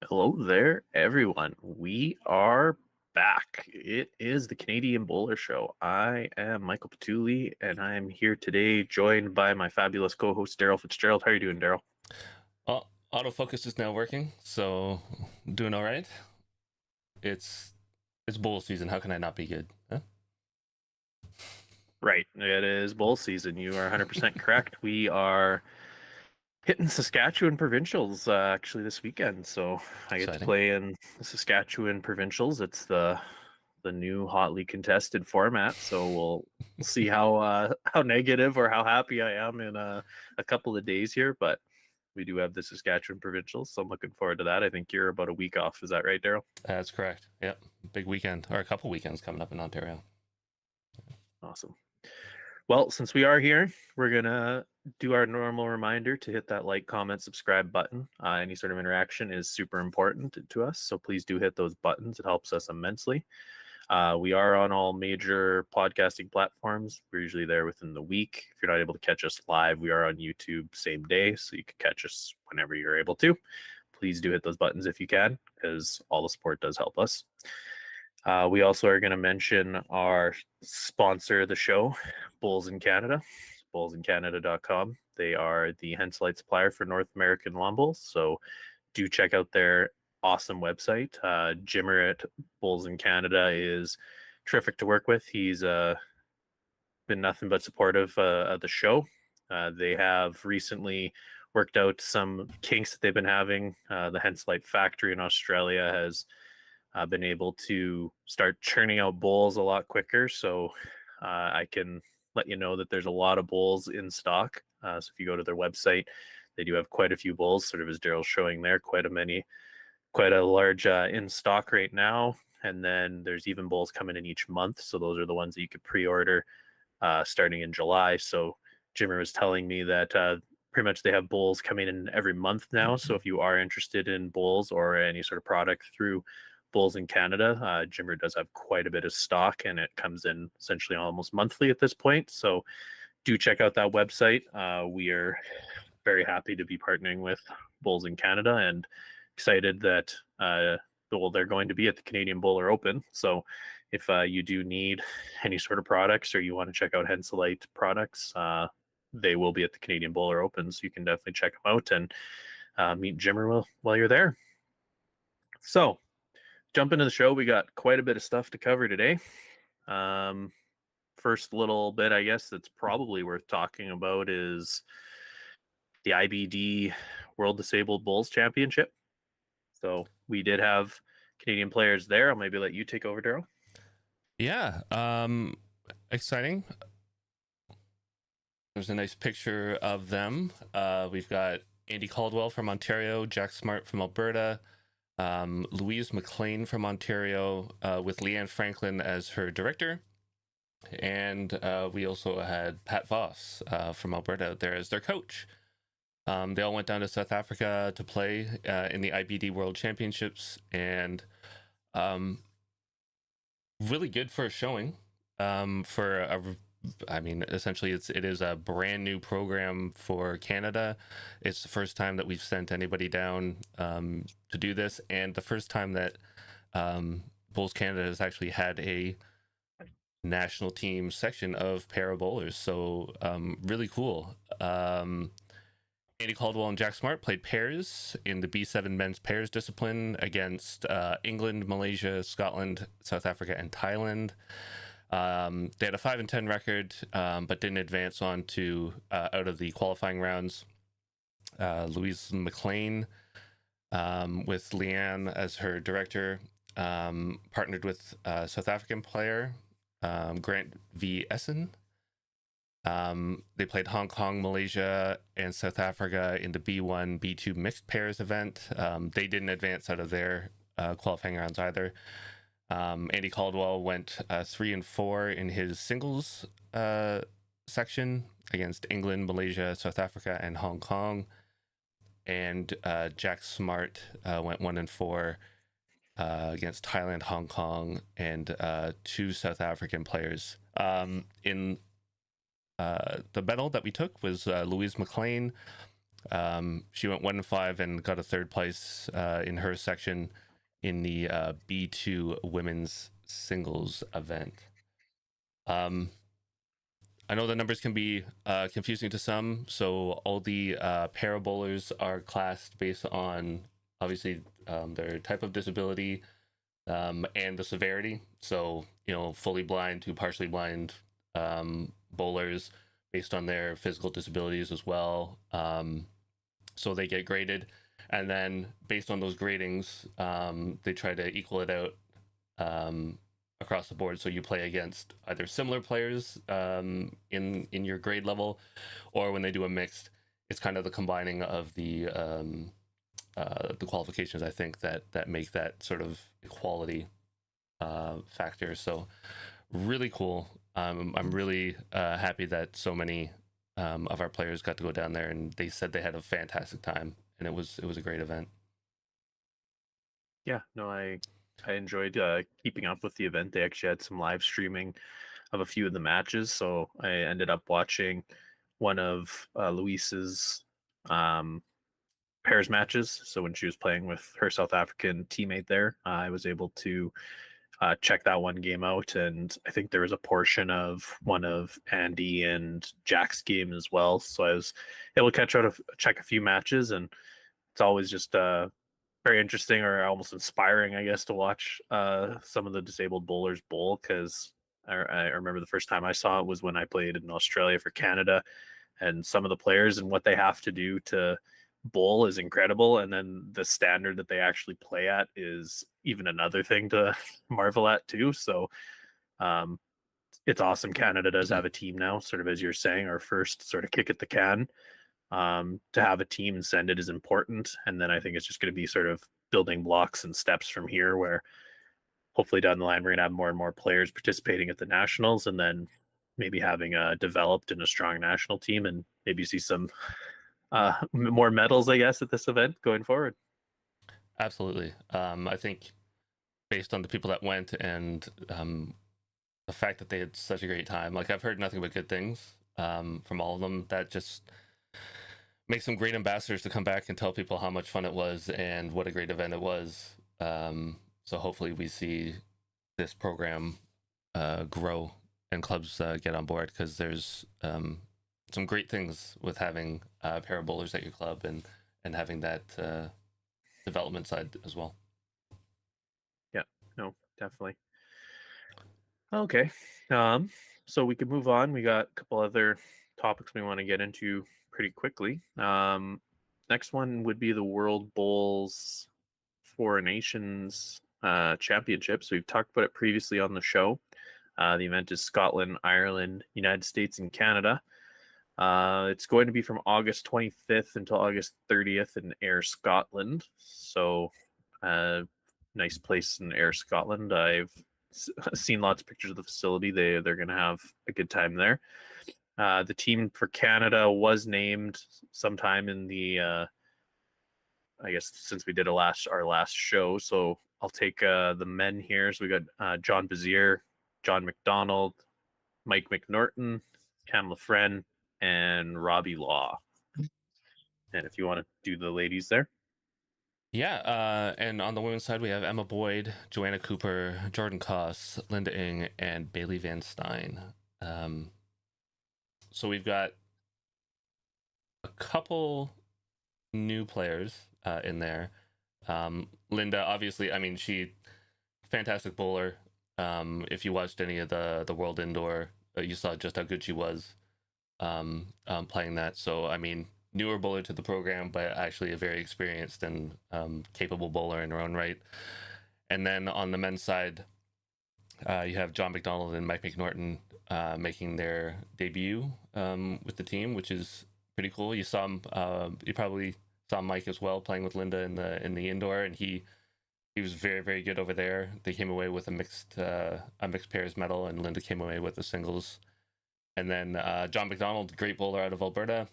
Hello there, everyone. We are back. It is the Canadian Bowler Show. I am Michael Patulli, and I am here today joined by my fabulous co-host, Daryl Fitzgerald. How are you doing, Daryl? Autofocus is now working, so doing all right. It's bowl season. How can I not be good? Huh? Right. It is bowl season. You are 100% correct. We are hitting Saskatchewan provincials actually this weekend, so I get to Exciting. play in the Saskatchewan provincials. It's the new hotly contested format, so we'll see how negative or how happy I am in a couple of days here. But we do have the Saskatchewan provincials, so I'm looking forward to that. I think you're about a week off. Is that right, Daryl? That's correct. Yep. Big weekend, or a couple weekends coming up in Ontario. Awesome. Well, since we are here, we're gonna do our normal reminder to hit that like, comment, subscribe button. Any sort of interaction is super important to us, so please do hit those buttons. It helps us immensely. We are on all major podcasting platforms. We're usually there within the week. If you're not able to catch us live, we are on YouTube same day, so you can catch us whenever you're able to. Please do hit those buttons if you can, because all the support does help us. We also are going to mention our sponsor of the show, Bulls in Canada, bullsincanada.com. They are the Henselite supplier for North American lawn bowls, so do check out their awesome website. Jimmer at Bulls in Canada is terrific to work with. He's been nothing but supportive of the show. They have recently worked out some kinks that they've been having. The Henselite factory in Australia has been able to start churning out bowls a lot quicker. So I can let you know that there's a lot of bowls in stock. So if you go to their website, they do have quite a few bowls, sort of as Daryl's showing there, quite a large in stock right now. And then there's even bowls coming in each month. So those are the ones that you could pre-order starting in July. So Jimmer was telling me that pretty much they have bowls coming in every month now. So if you are interested in bowls or any sort of product through Bulls in Canada, Jimmer does have quite a bit of stock, and it comes in essentially almost monthly at this point. So do check out that website. We are very happy to be partnering with Bulls in Canada and excited that they're going to be at the Canadian Bowler Open. So if you do need any sort of products or you want to check out Henselite products, they will be at the Canadian Bowler Open. So you can definitely check them out and meet Jimmer while you're there. So jump into the show. We got quite a bit of stuff to cover today. First little bit, I guess, that's probably worth talking about is the IBD World Disabled Bowls Championship. So we did have Canadian players there. I'll maybe let you take over, Daryl. Yeah. Exciting. There's a nice picture of them. We've got Andy Caldwell from Ontario, Jack Smart from Alberta, Louise McLean from Ontario, with Leanne Franklin as her director. And we also had Pat Voss from Alberta there as their coach. They all went down to South Africa to play in the IBD World Championships, and really good for a showing. Essentially, it is a brand new program for Canada. It's the first time that we've sent anybody down to do this, and the first time that Bulls Canada has actually had a national team section of para bowlers. So really cool. Andy Caldwell and Jack Smart played pairs in the B7 men's pairs discipline against England, Malaysia, Scotland, South Africa, and Thailand. They had a 5-10 record, but didn't advance on to out of the qualifying rounds. Louise McLean, with Leanne as her director, partnered with South African player Grant V. Essen. They played Hong Kong, Malaysia, and South Africa in the B1, B2 mixed pairs event. They didn't advance out of their qualifying rounds either. Andy Caldwell went 3-4 in his singles section against England, Malaysia, South Africa, and Hong Kong. And Jack Smart went 1-4 against Thailand, Hong Kong, and 2 South African players. In the medal that we took was Louise McLean She went 1-5 and got a third place in her section in the B2 women's singles event. I know the numbers can be confusing to some, so all the para bowlers are classed based on obviously their type of disability and the severity. So, fully blind to partially blind bowlers based on their physical disabilities as well. So they get graded. And then based on those gradings, they try to equal it out across the board. So you play against either similar players in your grade level, or when they do a mixed, it's kind of the combining of the qualifications, I think, that make that sort of equality factor. So really cool. I'm really happy that so many of our players got to go down there, and they said they had a fantastic time, and it was a great event. Yeah, no, I enjoyed keeping up with the event. They actually had some live streaming of a few of the matches, so I ended up watching one of Luis's pairs matches. So when she was playing with her South African teammate there, I was able to check that one game out, and I think there was a portion of one of Andy and Jack's game as well. So I was able to check a few matches, and it's always just very interesting or almost inspiring, I guess, to watch some of the disabled bowlers bowl, because I remember the first time I saw it was when I played in Australia for Canada, and some of the players and what they have to do to bowl is incredible, and then the standard that they actually play at is even another thing to marvel at too. So um, it's awesome. Canada does have a team now, sort of as you're saying, our first sort of kick at the can. To have a team and send it is important, and then I think it's just going to be sort of building blocks and steps from here, where hopefully down the line we're going to have more and more players participating at the nationals, and then maybe having a developed and a strong national team, and maybe see some more medals, I guess, at this event going forward. Absolutely. I think based on the people that went and the fact that they had such a great time, like I've heard nothing but good things from all of them. That just makes them great ambassadors to come back and tell people how much fun it was and what a great event it was. So hopefully we see this program grow and clubs get on board, because there's some great things with having para bowlers at your club and having that development side as well. Yeah, no, definitely. Okay. Um, so we could move on. We got a couple other topics we want to get into pretty quickly. Next one would be the World Bowls Four Nations Championships. We've talked about it previously on the show. The event is Scotland, Ireland, United States, and Canada. It's going to be from August 25th until August 30th in Ayr, Scotland. So, nice place in Ayr, Scotland. I've seen lots of pictures of the facility. They're going to have a good time there. The team for Canada was named sometime in the I guess since we did our last show. So I'll take the men here. So we got John Bazier, John McDonald, Mike McNorton, Cam LaFren, and Robbie Law. And if you want to do the ladies there. Yeah, and on the women's side, we have Emma Boyd, Joanna Cooper, Jordan Koss, Linda Ing, and Bailey Van Stein. So we've got a couple new players in there. Linda, obviously, I mean, she fantastic bowler. If you watched any of the World Indoor, you saw just how good she was playing that. So, I mean, newer bowler to the program, but actually a very experienced and capable bowler in her own right. And then on the men's side, you have John McDonald and Mike McNorton making their debut with the team, which is pretty cool. You saw him. You probably saw Mike as well playing with Linda in the indoor, and he was very, very good over there. They came away with a mixed pairs medal, and Linda came away with the singles. And then John McDonald, great bowler out of Alberta.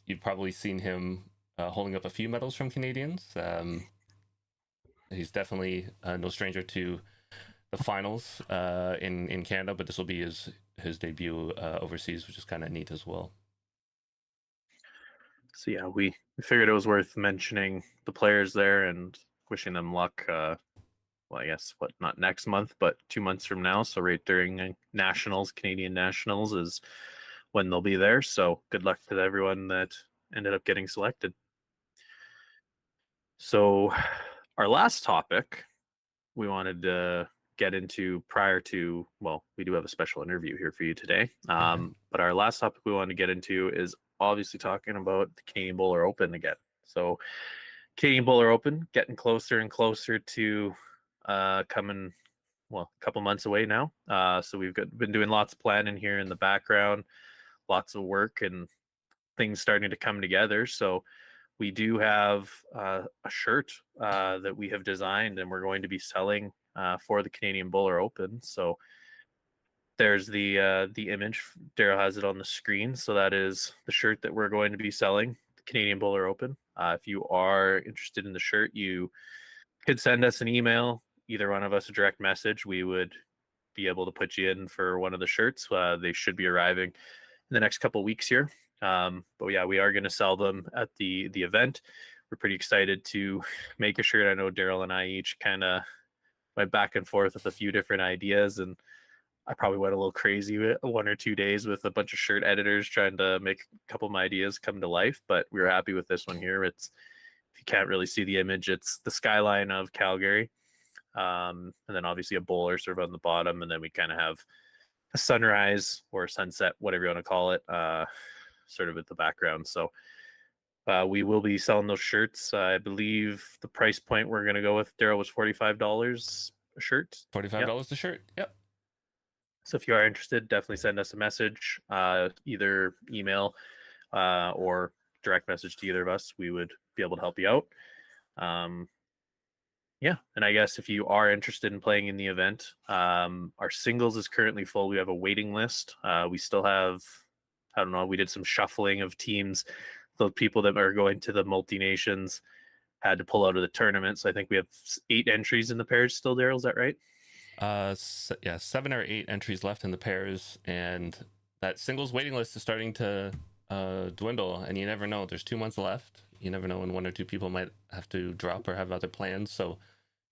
You've probably seen him holding up a few medals from Canadians. He's definitely no stranger to the finals in Canada, but this will be his debut overseas, which is kind of neat as well. So yeah, we figured it was worth mentioning the players there and wishing them luck. Well, I guess not next month, but 2 months from now. So right during nationals, Canadian nationals is when they'll be there. So good luck to everyone that ended up getting selected. So our last topic we wanted to get into prior to, well, we do have a special interview here for you today. But our last topic we wanted to get into is obviously talking about the Canadian Bowler Open again. So Canadian Bowler Open getting closer and closer to coming, well, a couple months away now. So we've been doing lots of planning here in the background, lots of work and things starting to come together. So we do have a shirt that we have designed and we're going to be selling for the Canadian Bowler Open. So there's the image. Daryl has it on the screen. So that is the shirt that we're going to be selling, the Canadian Bowler Open. If you are interested in the shirt, you could send us an email, either one of us a direct message. We would be able to put you in for one of the shirts. They should be arriving in the next couple of weeks here. But yeah, we are going to sell them at the event. We're pretty excited to make a shirt. I know Daryl and I each kind of went back and forth with a few different ideas, and I probably went a little crazy with 1 or 2 days with a bunch of shirt editors trying to make a couple of my ideas come to life. But we were happy with this one here. It's, if you can't really see the image, it's the skyline of Calgary, and then obviously a bowler sort of on the bottom, and then we kind of have a sunrise or sunset, whatever you want to call it, sort of at the background. So we will be selling those shirts. I believe the price point we're going to go with, Daryl, was $45 a shirt. $45 a shirt. Yep. So if you are interested, definitely send us a message, either email or direct message to either of us. We would be able to help you out. Yeah, and I guess if you are interested in playing in the event, our singles is currently full. We have a waiting list. We still have, I don't know, we did some shuffling of teams. The people that are going to the multi-nations had to pull out of the tournament. So I think we have 8 entries in the pairs still, Daryl, is that right? Yeah, 7 or 8 entries left in the pairs, and that singles waiting list is starting to dwindle, and you never know. There's 2 months left. You never know when 1 or 2 people might have to drop or have other plans. So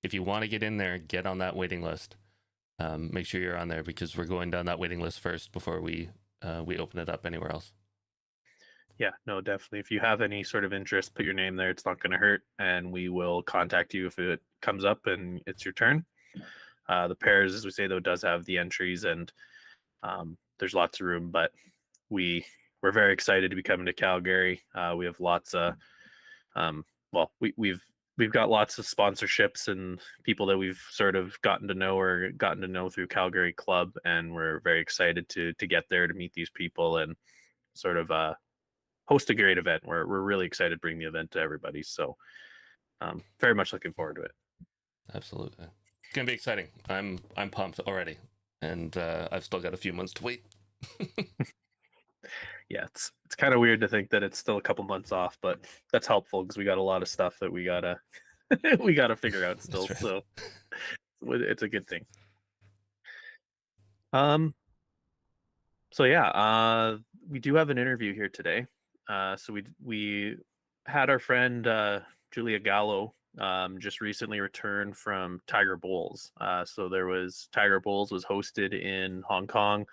if you want to get in there, get on that waiting list. Make sure you're on there, because we're going down that waiting list first before we open it up anywhere else. Yeah, no, definitely. If you have any sort of interest, put your name there. It's not going to hurt, and we will contact you if it comes up and it's your turn. The pairs, as we say, though, does have the entries, and there's lots of room. But we're very excited to be coming to Calgary. We have lots of, well, we've got lots of sponsorships and people that we've sort of gotten to know through Calgary Club, and we're very excited to get there to meet these people and sort of host a great event. We're really excited to bring the event to everybody. So very much looking forward to it. Absolutely. It's gonna be exciting. I'm pumped already, and I've still got a few months to wait. Yeah, it's kind of weird to think that it's still a couple months off, but that's helpful because we got a lot of stuff that we gotta we gotta figure out still. Right. So it's a good thing. So yeah, we do have an interview here today. So we had our friend Giulia Gallo just recently returned from Tiger Bowls. So Tiger Bowls was hosted in Hong Kong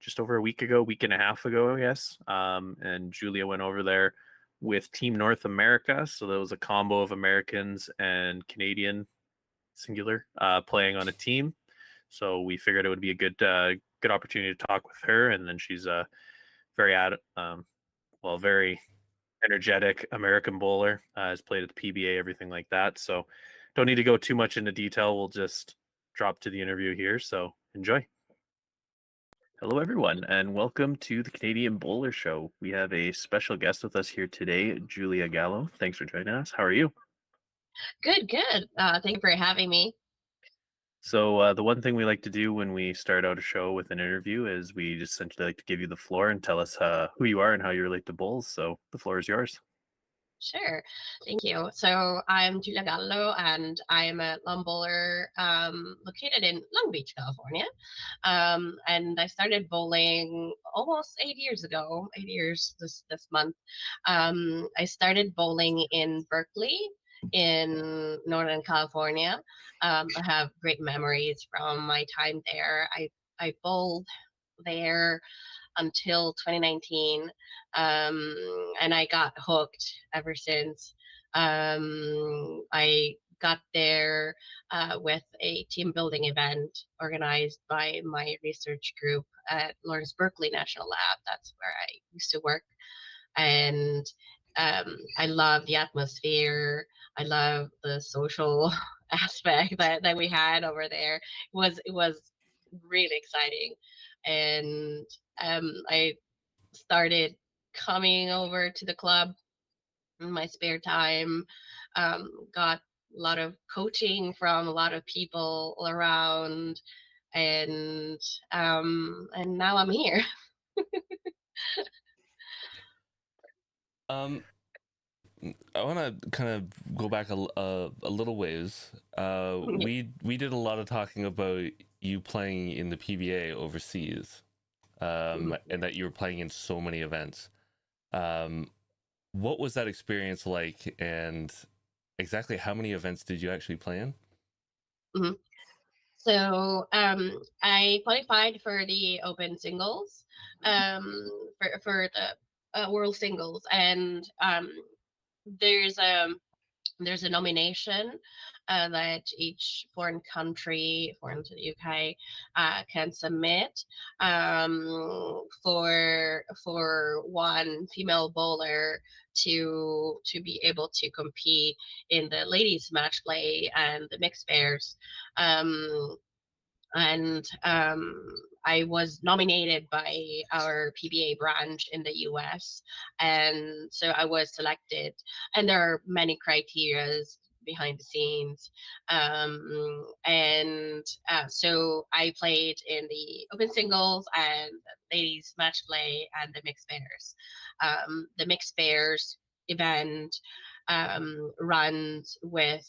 just over a week and a half ago, I guess. And Giulia went over there with Team North America. So there was a combo of Americans and Canadian, singular, playing on a team. So we figured it would be a good opportunity to talk with her. And then she's a very energetic American bowler, has played at the PBA, everything like that. So don't need to go too much into detail. We'll just drop to the interview here. So enjoy. Hello, everyone, and welcome to the Canadian Bowler Show. We have a special guest with us here today, Giulia Gallo. Thanks for joining us. How are you? Good, good. Thank you for having me. So the one thing we like to do when we start out a show with an interview is we just essentially like to give you the floor and tell us who you are and how you relate to bowls. So the floor is yours. Sure. Thank you. So I'm Giulia Gallo, and I'm a lawn bowler located in Long Beach, California. And I started bowling almost 8 years ago, 8 years this month. I started bowling in Berkeley in Northern California. I have great memories from my time there. I bowled there until 2019, and I got hooked ever since. I got there with a team building event organized by my research group at Lawrence Berkeley National Lab. That's where I used to work, and I love the atmosphere. I love the social aspect that we had over there. It was really exciting, and I started coming over to the club in my spare time. Got a lot of coaching from a lot of people all around, and now I'm here. Um, I want to kind of go back a little ways. We did a lot of talking about you playing in the PBA overseas, and that you were playing in so many events. What was that experience like, and exactly how many events did you actually play in? Mm-hmm. So I qualified for the open singles, for the world singles, and there's a there's a nomination that each foreign to the UK, can submit for one female bowler to be able to compete in the ladies match play and the mixed pairs. Um, and I was nominated by our PBA branch in the US, and so I was selected. And there are many criterias behind the scenes, and so I played in the open singles and ladies match play and the mixed pairs. The mixed pairs event runs with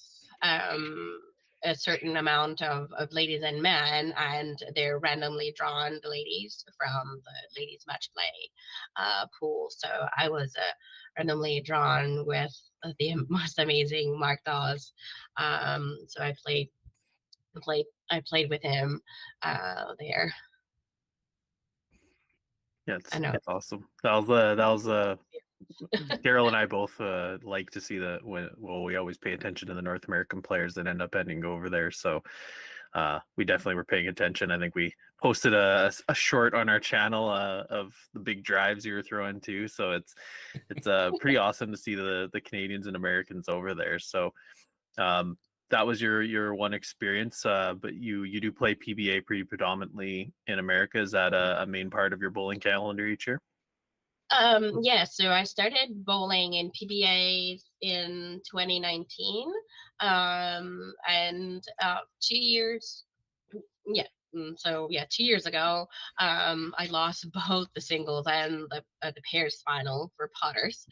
a certain amount of ladies and men, and they're randomly drawn, the ladies, from the ladies match play pool. So I was randomly drawn with the most amazing Mark Dawes. So I played with him there. Yeah, I know. it's awesome. That was Daryl and I both like to see that we always pay attention to the North American players that end up ending over there. So we definitely were paying attention. I think we posted a short on our channel of the big drives you were throwing too. So it's pretty awesome to see the Canadians and Americans over there. So that was your one experience, but you do play PBA pretty predominantly in America. Is that a main part of your bowling calendar each year? Yeah, so I started bowling in PBA in 2019, and 2 years, yeah. So yeah, 2 years ago, I lost both the singles and the pairs final for Potters.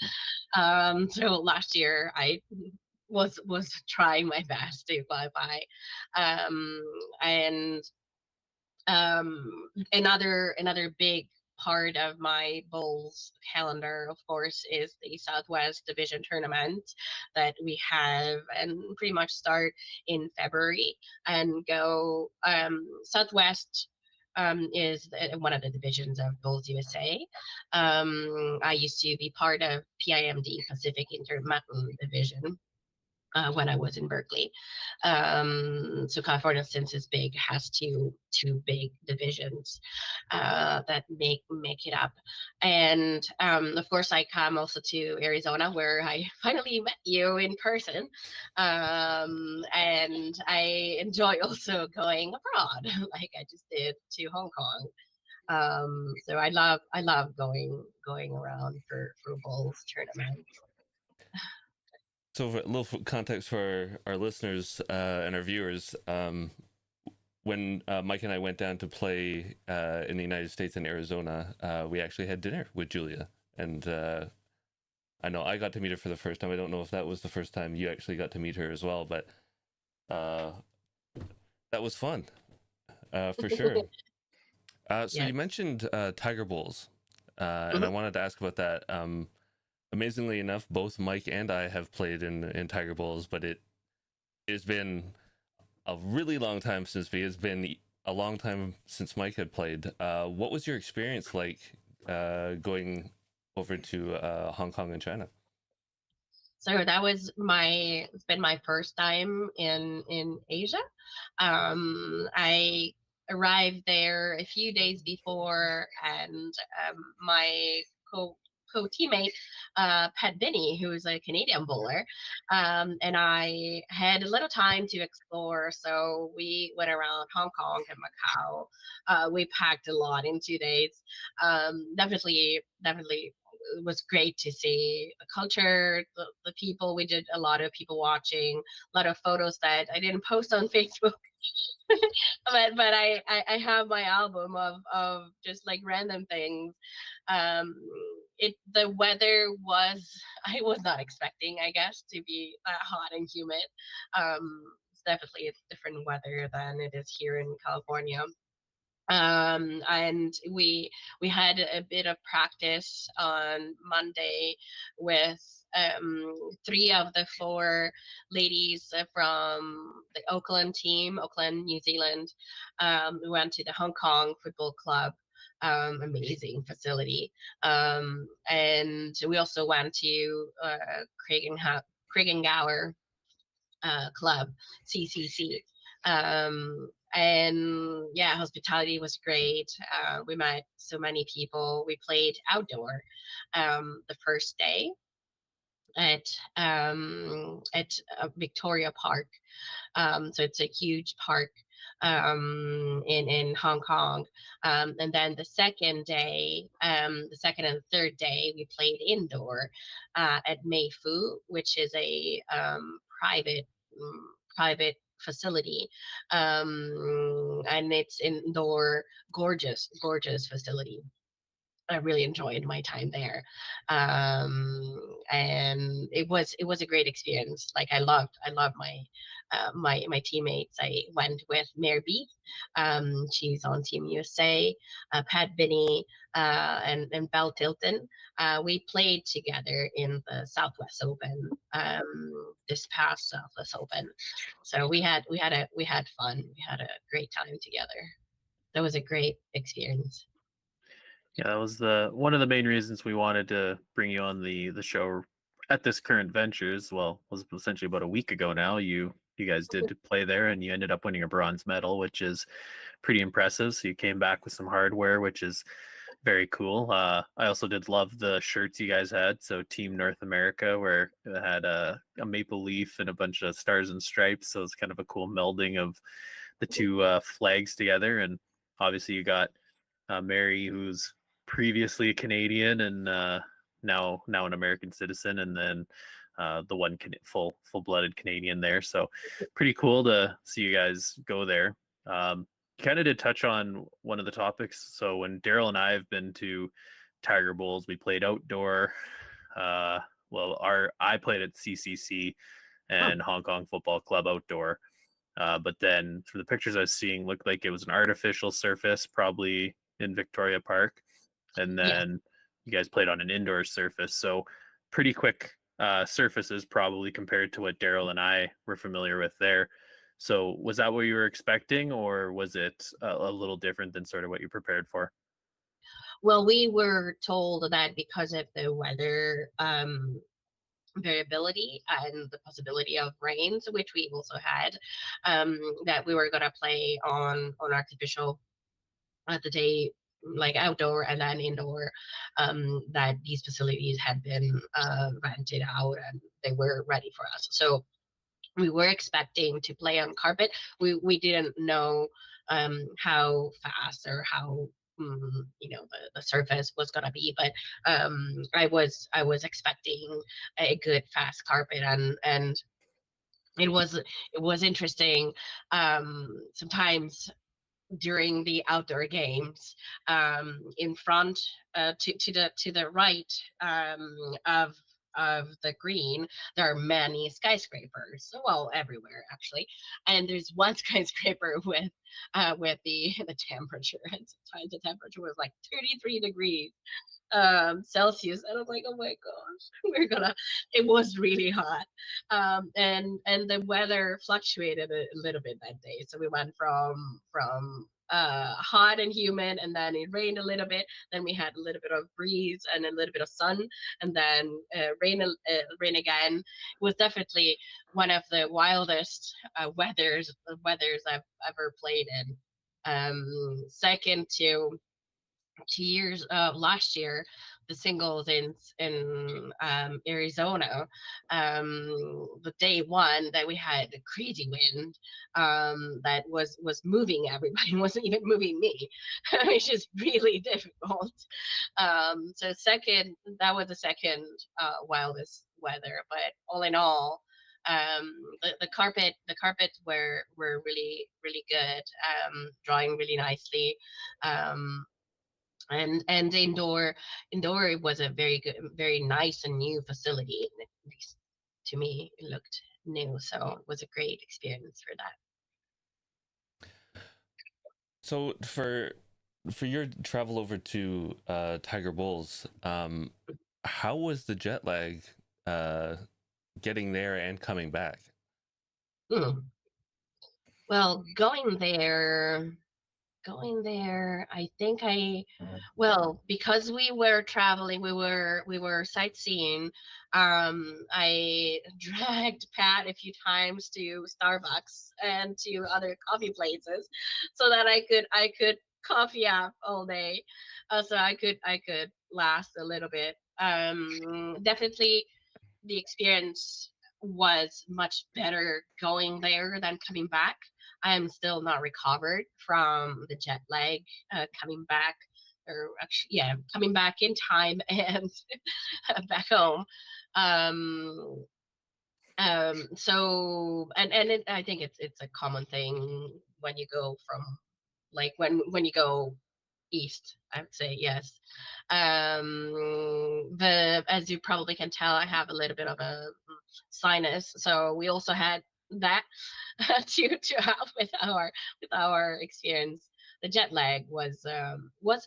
So last year I was trying my best to qualify, and another big part of my bowls calendar, of course, is the Southwest Division tournament that we have and pretty much start in February and go. Southwest is one of the divisions of Bowls USA. I used to be part of PIMD, Pacific Intermountain Division, when I was in Berkeley. So California, since it's big, has two big divisions that make it up. And of course, I come also to Arizona, where I finally met you in person. And I enjoy also going abroad, like I just did to Hong Kong. So I love going around for bowls tournaments. So, for a little context for our listeners and our viewers, when Mike and I went down to play in the United States in Arizona, we actually had dinner with Giulia, and I know I got to meet her for the first time. I don't know if that was the first time you actually got to meet her as well, but that was fun, for sure. So you Yes. mentioned Tiger Bowls, and I Mhm. wanted to ask about that. Amazingly enough, both Mike and I have played in Tiger Bowls, but it's been a really long time since we. It's been a long time since Mike had played. What was your experience like going over to Hong Kong and China? So that was it's been my first time in Asia. I arrived there a few days before, and my co co teammate, Pat Binney, who is a Canadian bowler, and I had a little time to explore. So we went around Hong Kong and Macau. We packed a lot in 2 days. Definitely it was great to see the culture, the people. We did a lot of people watching, a lot of photos that I didn't post on Facebook. But I have my album of just like random things. Um, the weather was, I was not expecting, I guess, to be that hot and humid. It's definitely a different weather than it is here in California. And we had a bit of practice on Monday with three of the four ladies from the Auckland team, Auckland, New Zealand. We went to the Hong Kong Football Club. Amazing facility. And we also went to Craig and Gower club, CCC. And yeah, hospitality was great. We met so many people. We played outdoor the first day at Victoria Park. So it's a huge park in Hong Kong. And then the second day, the second and third day, we played indoor at Mei Fu, which is a private private facility, and it's indoor, gorgeous facility. I really enjoyed my time there, and it was a great experience. Like I loved my teammates. I went with Mare Beat. She's on Team USA. Pat Binney and Belle Tilton. We played together in the Southwest Open, this past Southwest Open. So we had fun. We had a great time together. That was a great experience. Yeah, that was the one of the main reasons we wanted to bring you on the show at this current ventures. Well, was essentially about a week ago now. You guys did play there, and you ended up winning a bronze medal, which is pretty impressive. So you came back with some hardware, which is very cool. I also did love the shirts you guys had. So Team North America, where it had a maple leaf and a bunch of stars and stripes. So it's kind of a cool melding of the two flags together. And obviously you got Mary, who's previously a Canadian and now an American citizen, and then the one full-blooded Canadian there. So pretty cool to see you guys go there. Kind of did touch on one of the topics. So when Daryl and I have been to Tiger Bowls, we played outdoor. I played at CCC Oh, and Hong Kong Football Club outdoor. But then from the pictures I was seeing, looked like it was an artificial surface, probably in Victoria Park. And yeah. then you guys played on an indoor surface. So pretty quick surfaces, probably compared to what Daryl and I were familiar with there. So was that what you were expecting, or was it a little different than sort of what you prepared for? Well, we were told that because of the weather variability and the possibility of rains, which we also had, that we were gonna play on artificial the day, like outdoor and then indoor. That these facilities had been rented out and they were ready for us. So we were expecting to play on carpet. We didn't know how fast or how the surface was gonna be, but I was expecting a good fast carpet, and it was interesting. Sometimes during the outdoor games, in front, to the right, of the green, there are many skyscrapers. Well, everywhere actually, and there's one skyscraper with the temperature. And sometimes the temperature was like 33 degrees Celsius, and I was like, oh my gosh, it was really hot. And the weather fluctuated a little bit that day, so we went from hot and humid, and then it rained a little bit, then we had a little bit of breeze and a little bit of sun, and then rain again. It was definitely one of the wildest weathers I've ever played in. Second to 2 years last year, the singles in Arizona, the day one, that we had a crazy wind that was moving everybody. It wasn't even moving me. It's just really difficult. So second, that was the second wildest weather. But all in all, the carpets were really really good, drawing really nicely. And indoor it was a very good, very nice and new facility. At least to me it looked new, so it was a great experience for that. So for your travel over to Tiger Bowls, how was the jet lag getting there and coming back? Well, going there, I think well, because we were traveling, we were sightseeing. I dragged Pat a few times to Starbucks and to other coffee places, so that I could coffee up all day, so I could last a little bit. Definitely, the experience was much better going there than coming back. I am still not recovered from the jet lag coming back, or actually, yeah, coming back in time and back home. Um, so I think it's a common thing when you go from, like, when you go east, I would say. Yes. As you probably can tell, I have a little bit of a sinus, so we also had that to help with our experience. The jet lag was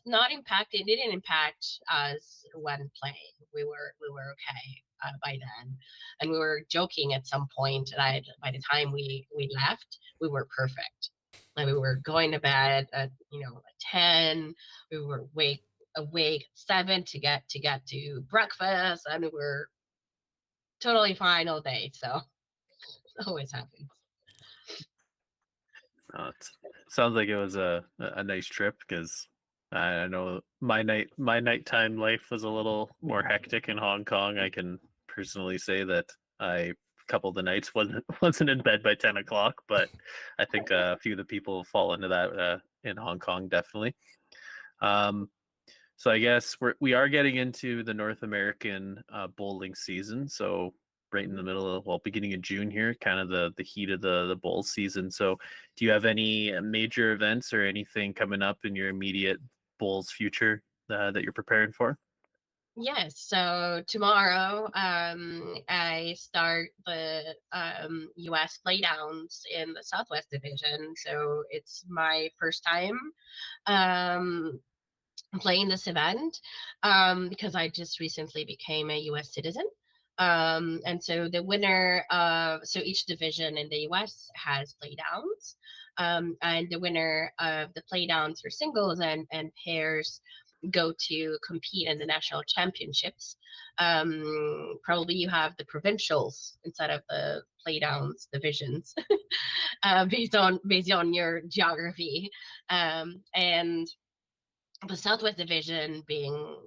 not impacted. It didn't impact us when playing. We were okay by then, and we were joking at some point that by the time we left, we were perfect. Like, we were going to bed at 10. We were awake at 7 to get to breakfast, and we were totally fine all day. So it always happens. It sounds like it was a nice trip, because I know my nighttime life was a little more hectic in Hong Kong. I can personally say that a couple of the nights wasn't in bed by 10 o'clock, but I think a few of the people fall into that in Hong Kong, definitely. So I guess we are getting into the North American bowling season. So right in the middle of, well, beginning of June here, kind of the heat of the bowl season. So do you have any major events or anything coming up in your immediate bowls future that you're preparing for? Yes, so tomorrow I start the US playdowns in the Southwest Division. So it's my first time um, playing this event, because I just recently became a US citizen. And so the winner so each division in the US has playdowns, and the winner of the playdowns for singles and pairs go to compete in the national championships. Probably you have the provincials instead of the playdowns divisions, based on your geography. And the Southwest Division, being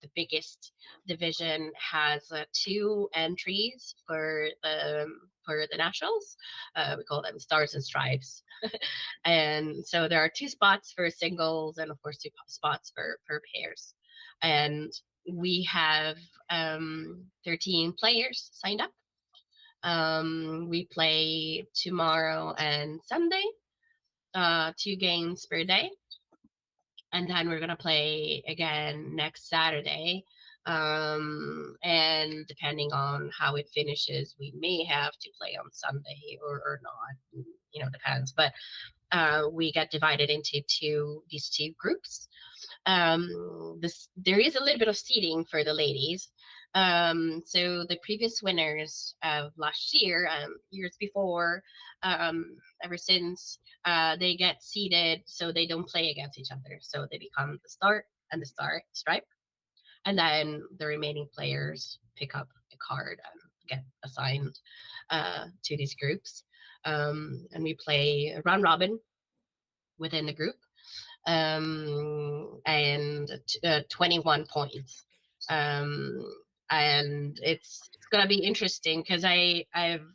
the biggest division, has 2 entries for the nationals. We call them Stars and Stripes, and so there are 2 spots for singles, and of course 2 spots for pairs. And we have 13 players signed up. We play tomorrow and Sunday, 2 games per day. And then we're going to play again next Saturday, And depending on how it finishes, we may have to play on Sunday or not. Depends. But we got divided into these two groups. There is a little bit of seeding for the ladies. So the previous winners of last year, years before, ever since, they get seeded, so they don't play against each other. So they become the start and the stripe, and then the remaining players pick up a card and get assigned to these groups. And we play round robin within the group, and 21 points. And it's gonna be interesting because I've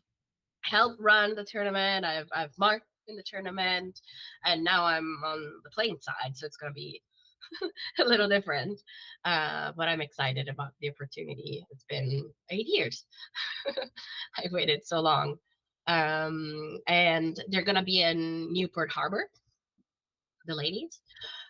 helped run the tournament. I've marked in the tournament, and now I'm on the playing side, so it's gonna be a little different. But I'm excited about the opportunity. It's been 8 years. I've waited so long. And they're gonna be in Newport Harbor, the ladies,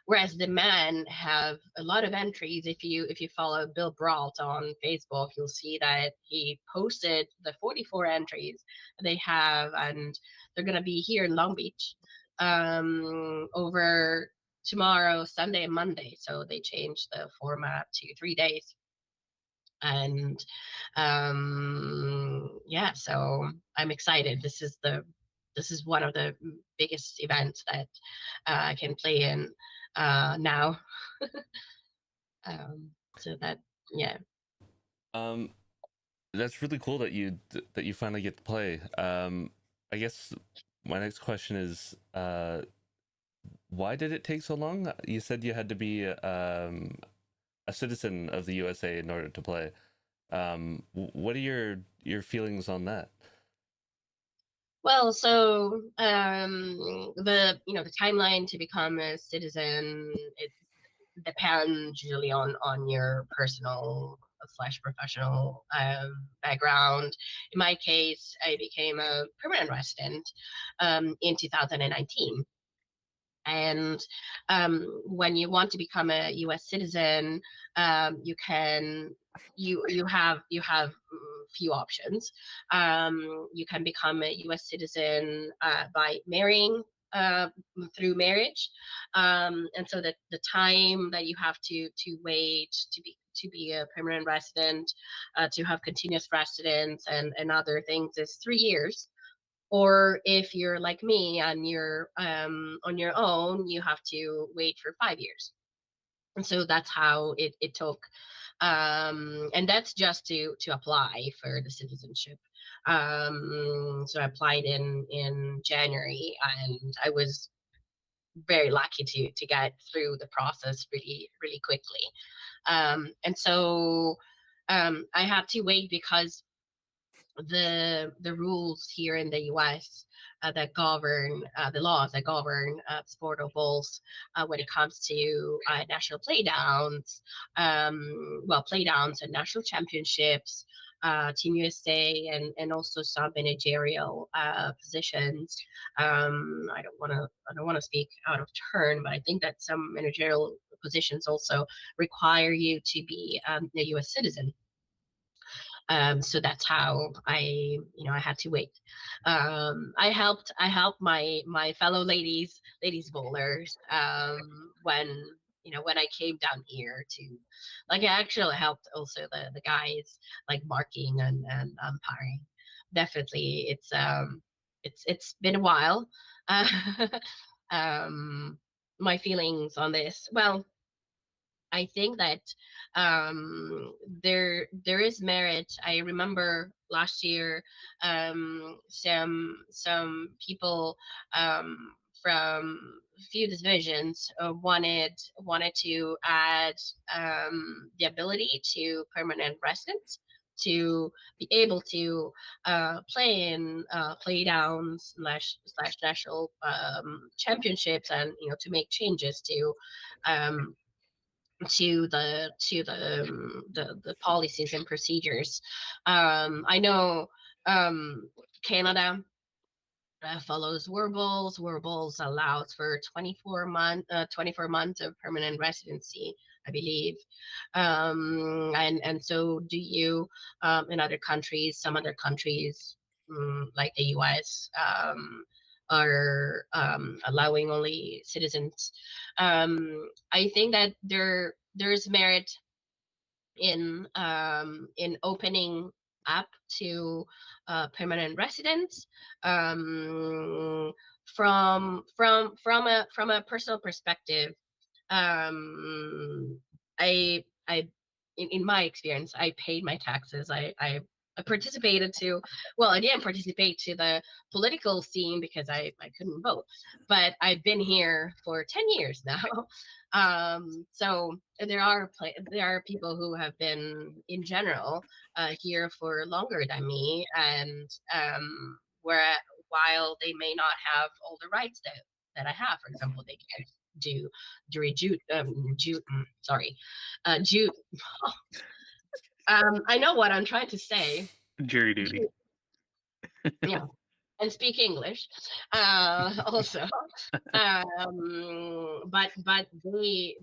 whereas the men have a lot of entries. If you follow Bill Brault on Facebook, you'll see that he posted the 44 entries they have, and they're going to be here in Long Beach over tomorrow, Sunday, and Monday. So they changed the format to 3 days. And yeah, so I'm excited. This is one of the biggest events that I can play in now. So that, yeah. That's really cool that you finally get to play. I guess my next question is, why did it take so long? You said you had to be a citizen of the USA in order to play. What are your feelings on that? Well, so the timeline to become a citizen, it depends usually on your personal / professional background. In my case, I became a permanent resident in 2019. And when you want to become a U.S. citizen, you have few options. You can become a U.S. citizen by marrying through marriage, and so that the time that you have to wait to be a permanent resident, to have continuous residence and other things is 3 years. Or if you're like me and you're on your own, you have to wait for 5 years. And so that's how it took. And that's just to apply for the citizenship. So I applied in January, and I was very lucky to get through the process really, really quickly. And so I had to wait because the rules here in the U.S. That govern the laws that govern sport of bowls when it comes to national playdowns, playdowns and national championships, Team USA, and also some managerial positions. I don't want to speak out of turn, but I think that some managerial positions also require you to be a U.S. citizen. So that's how I had to wait. I helped my fellow ladies bowlers when I came down here to, like, I actually helped also the guys, like, marking and umpiring. Definitely, it's been a while. My feelings on this, well, I think that there is merit. I remember last year some people from a few divisions wanted to add the ability to permanent residents to be able to play in play downs slash national championships, and to make changes um, the policies and procedures. I know Canada follows Warbles. Warbles allows for 24 months of permanent residency, I believe. And so do you in other countries. Some other countries, like the US, are allowing only citizens. I think that there's merit in opening up to permanent residents, from a personal perspective. Um, I in my experience, I paid my taxes. I participated to, well, I didn't participate to the political scene because I couldn't vote, but I've been here for 10 years now. So there are people who have been in general here for longer than me, and where while they may not have all the rights that I have. For example, they can't do jury sorry, Jute. I know what I'm trying to say. Jury duty. Yeah, and speak English also. But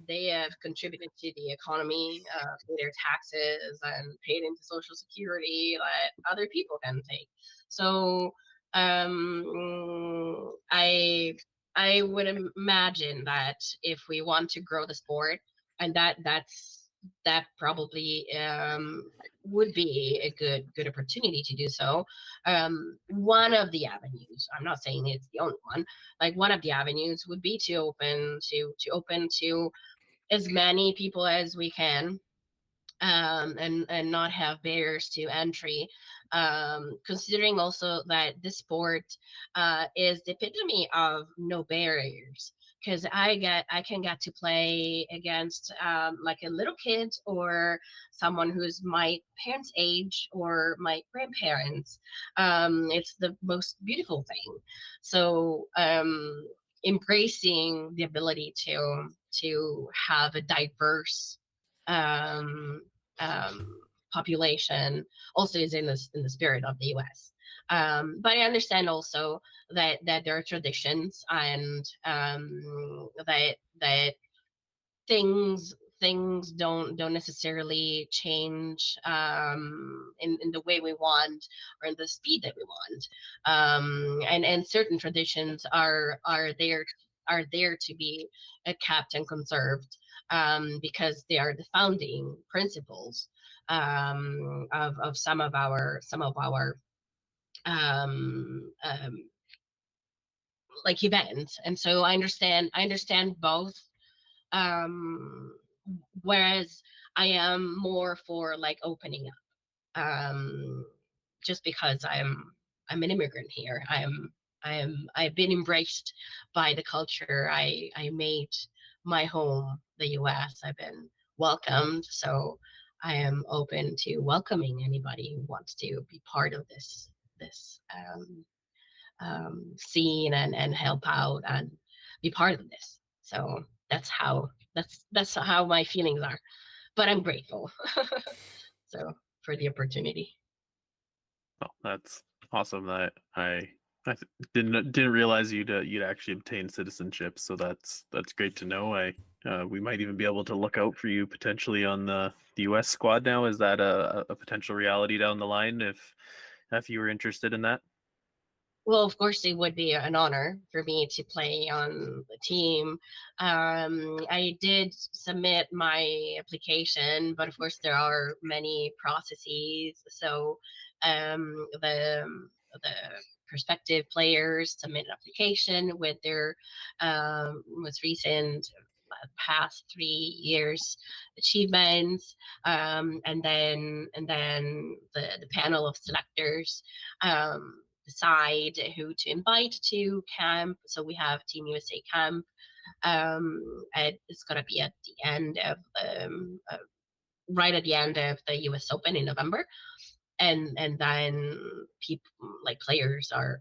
they have contributed to the economy, through their taxes and paid into social security that other people can take. So I would imagine that if we want to grow the sport, and that probably would be a good opportunity to do so. One of the avenues, I'm not saying it's the only one, like one of the avenues would be to open to as many people as we can, and not have barriers to entry. Considering also that this sport is the epitome of no barriers, because I can get to play against like a little kid or someone who's my parents' age or my grandparents. It's the most beautiful thing. So embracing the ability to have a diverse um, population also is in the spirit of the US. But I understand also that there are traditions, and that things don't necessarily change in the way we want or in the speed that we want. And certain traditions are there to be kept and conserved, because they are the founding principles of some of our um, um, like events. And so I understand both. um, Whereas I am more for like opening up, just because I'm an immigrant here. I've been embraced by the culture. I made my home the US. I've been welcomed, so I am open to welcoming anybody who wants to be part of this scene, and help out and be part of this. So that's how my feelings are. But I'm grateful. So for the opportunity. Oh, that's awesome. That didn't realize you'd actually obtain citizenship. So that's great to know. We might even be able to look out for you potentially on the US squad now. Is that a potential reality down the line if you were interested in that? Well, of course, it would be an honor for me to play on the team. I did submit my application, but of course, there are many processes. So the prospective players submit an application with their most recent past 3 years achievements, and then the panel of selectors decide who to invite to camp. So we have Team USA camp. It's gonna be at the end of right at the end of the US Open in November, and then people like players are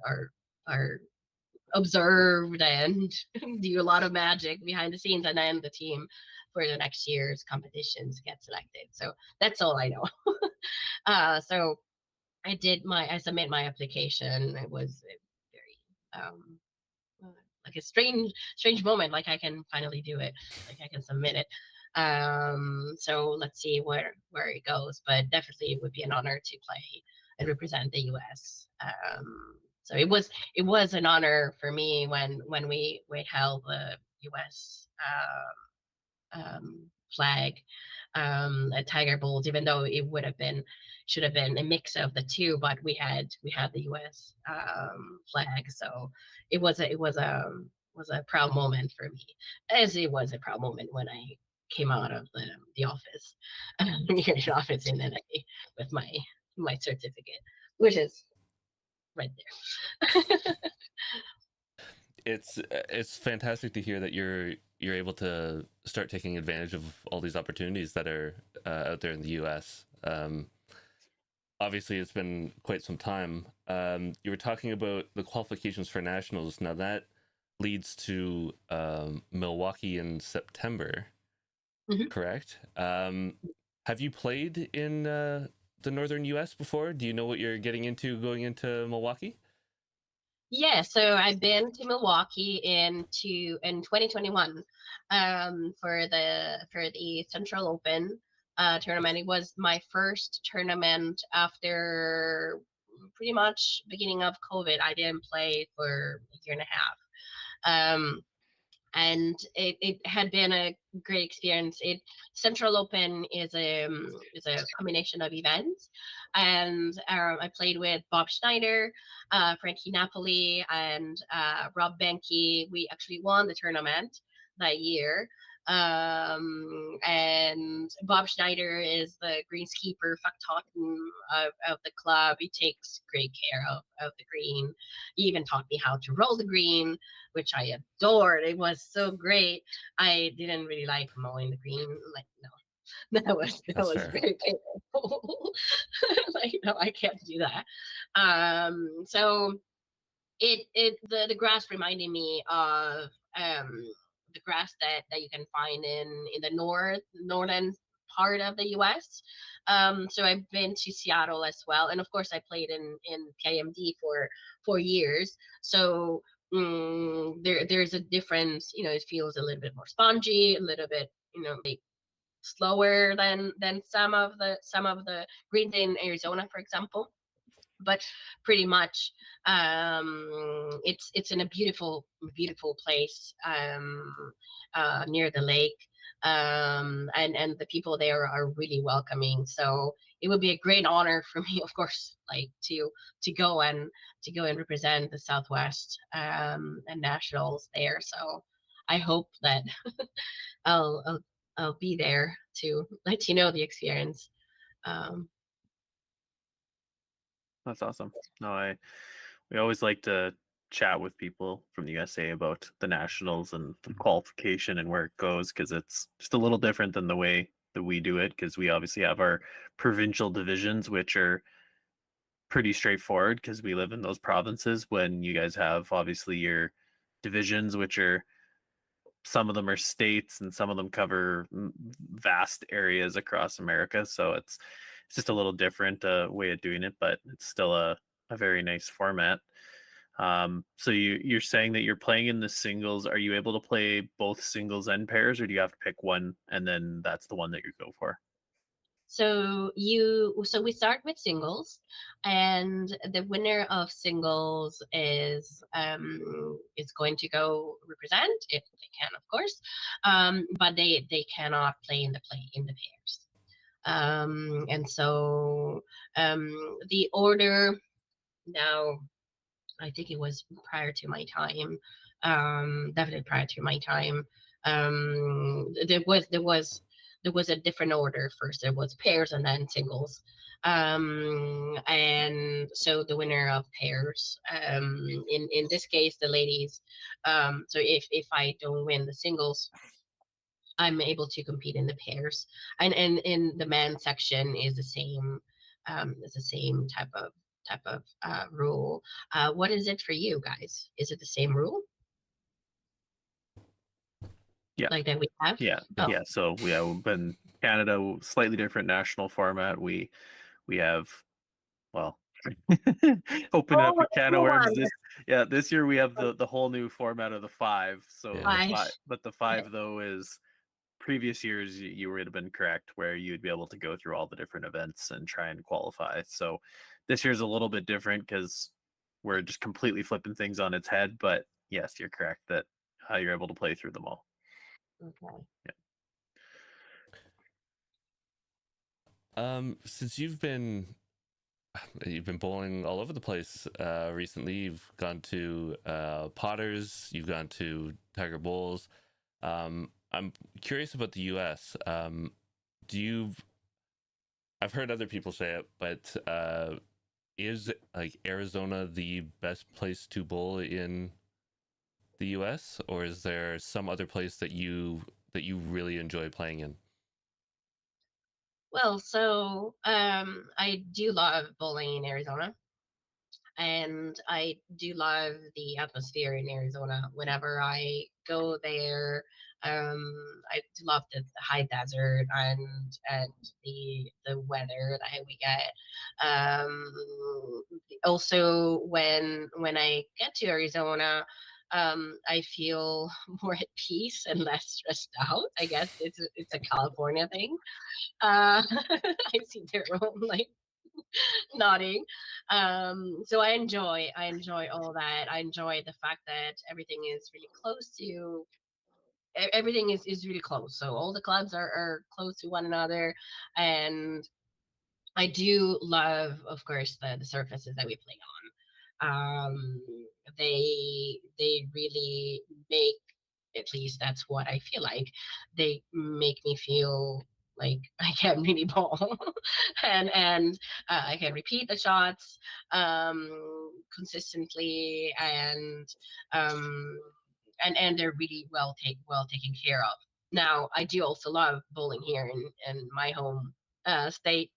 observed and do a lot of magic behind the scenes, and then the team for the next year's competitions get selected. So that's all I know. So I submit my application. It was very like a strange moment. Like I can finally do it. Like I can submit it. So let's see where it goes. But definitely it would be an honor to play and represent the U.S. So it was an honor for me when we held the U.S. Flag at Tiger Bowls, even though it should have been a mix of the two, but we had the U.S. Flag, so it was a proud moment for me, as it was a proud moment when I came out of the office, the office in NA with my certificate, which is right there. It's fantastic to hear that you're able to start taking advantage of all these opportunities that are out there in the U.S. Obviously, it's been quite some time. You were talking about the qualifications for nationals. Now that leads to Milwaukee in September, correct? Have you played in the northern U.S. before? Do you know what you're getting into going into Milwaukee? Yeah, so I've been to Milwaukee in 2021 for the Central Open tournament. It was my first tournament after pretty much beginning of COVID. I didn't play for a year and a half. And it had been a great experience. Central Open is a combination of events, and I played with Bob Schneider, Frankie Napoli, and Rob Benke. We actually won the tournament that year. And Bob Schneider is the greenskeeper factotum of the club. He takes great care of the green. He even taught me how to roll the green, which I adored. It was so great. I didn't really like mowing the green. Like, no, that was fair. very painful. Like, no, I can't do that. So the grass reminded me of the grass that you can find in the northern part of the U.S. So I've been to Seattle as well, and of course I played in PIMD for 4 years. So there's a difference. It feels a little bit more spongy, a little bit like slower than some of the greens in Arizona, for example. But pretty much it's in a beautiful place near the lake, and the people there are really welcoming. So it would be a great honor for me, of course, like to go and represent the Southwest and nationals there. So I hope that I'll be there to let you know the experience. That's awesome. No, we always like to chat with people from the USA about the nationals and the qualification and where it goes, because it's just a little different than the way that we do it, because we obviously have our provincial divisions, which are pretty straightforward because we live in those provinces, when you guys have obviously your divisions, which are, some of them are states and some of them cover vast areas across America. So it's just a little different way of doing it, but it's still a very nice format. So you're saying that you're playing in the singles. Are you able to play both singles and pairs, or do you have to pick one and then that's the one that you go for? So we start with singles, and the winner of singles is going to go represent if they can, of course, but they cannot play in the pairs. And so the order now, I think it was prior to my time, definitely prior to my time. There was a different order. First there was pairs and then singles. And so the winner of pairs, in this case the ladies, so if I don't win the singles, I'm able to compete in the pairs, and in the men's section is the same. It's the same type of rule. What is it for you guys? Is it the same rule? Yeah. Like that we have? Yeah. Oh. Yeah. So we've been Canada, slightly different national format. We have, well, Open up Oh, a can of no worms. one. This year we have the whole new format of the 5. So Yeah. the Right. 5, but the 5 though is previous years you would have been correct where you'd be able to go through all the different events and try and qualify. So this year's a little bit different because we're just completely flipping things on its head. But yes, you're correct that you're able to play through them all. Okay. Since you've been bowling all over the place recently. You've gone to Potters, you've gone to Tiger Bowls. I'm curious about the U.S. I've heard other people say it, but is like Arizona the best place to bowl in the U.S., or is there some other place that you really enjoy playing in? Well, so I do love bowling in Arizona, and I do love the atmosphere in Arizona. Whenever I go there, I do love the high desert and the weather that we get. Um, Also, when I get to Arizona, I feel more at peace and less stressed out. I guess it's a California thing. I see their own like nodding. So I enjoy all that. I enjoy the fact that everything is really close to everything is really close. So all the clubs are close to one another, and I do love, of course, the surfaces that we play on. They really make, at least that's what I feel like, they make me feel like I can really ball and I can repeat the shots consistently um, and they're really well taken care of. Now I do also love bowling here in my home state,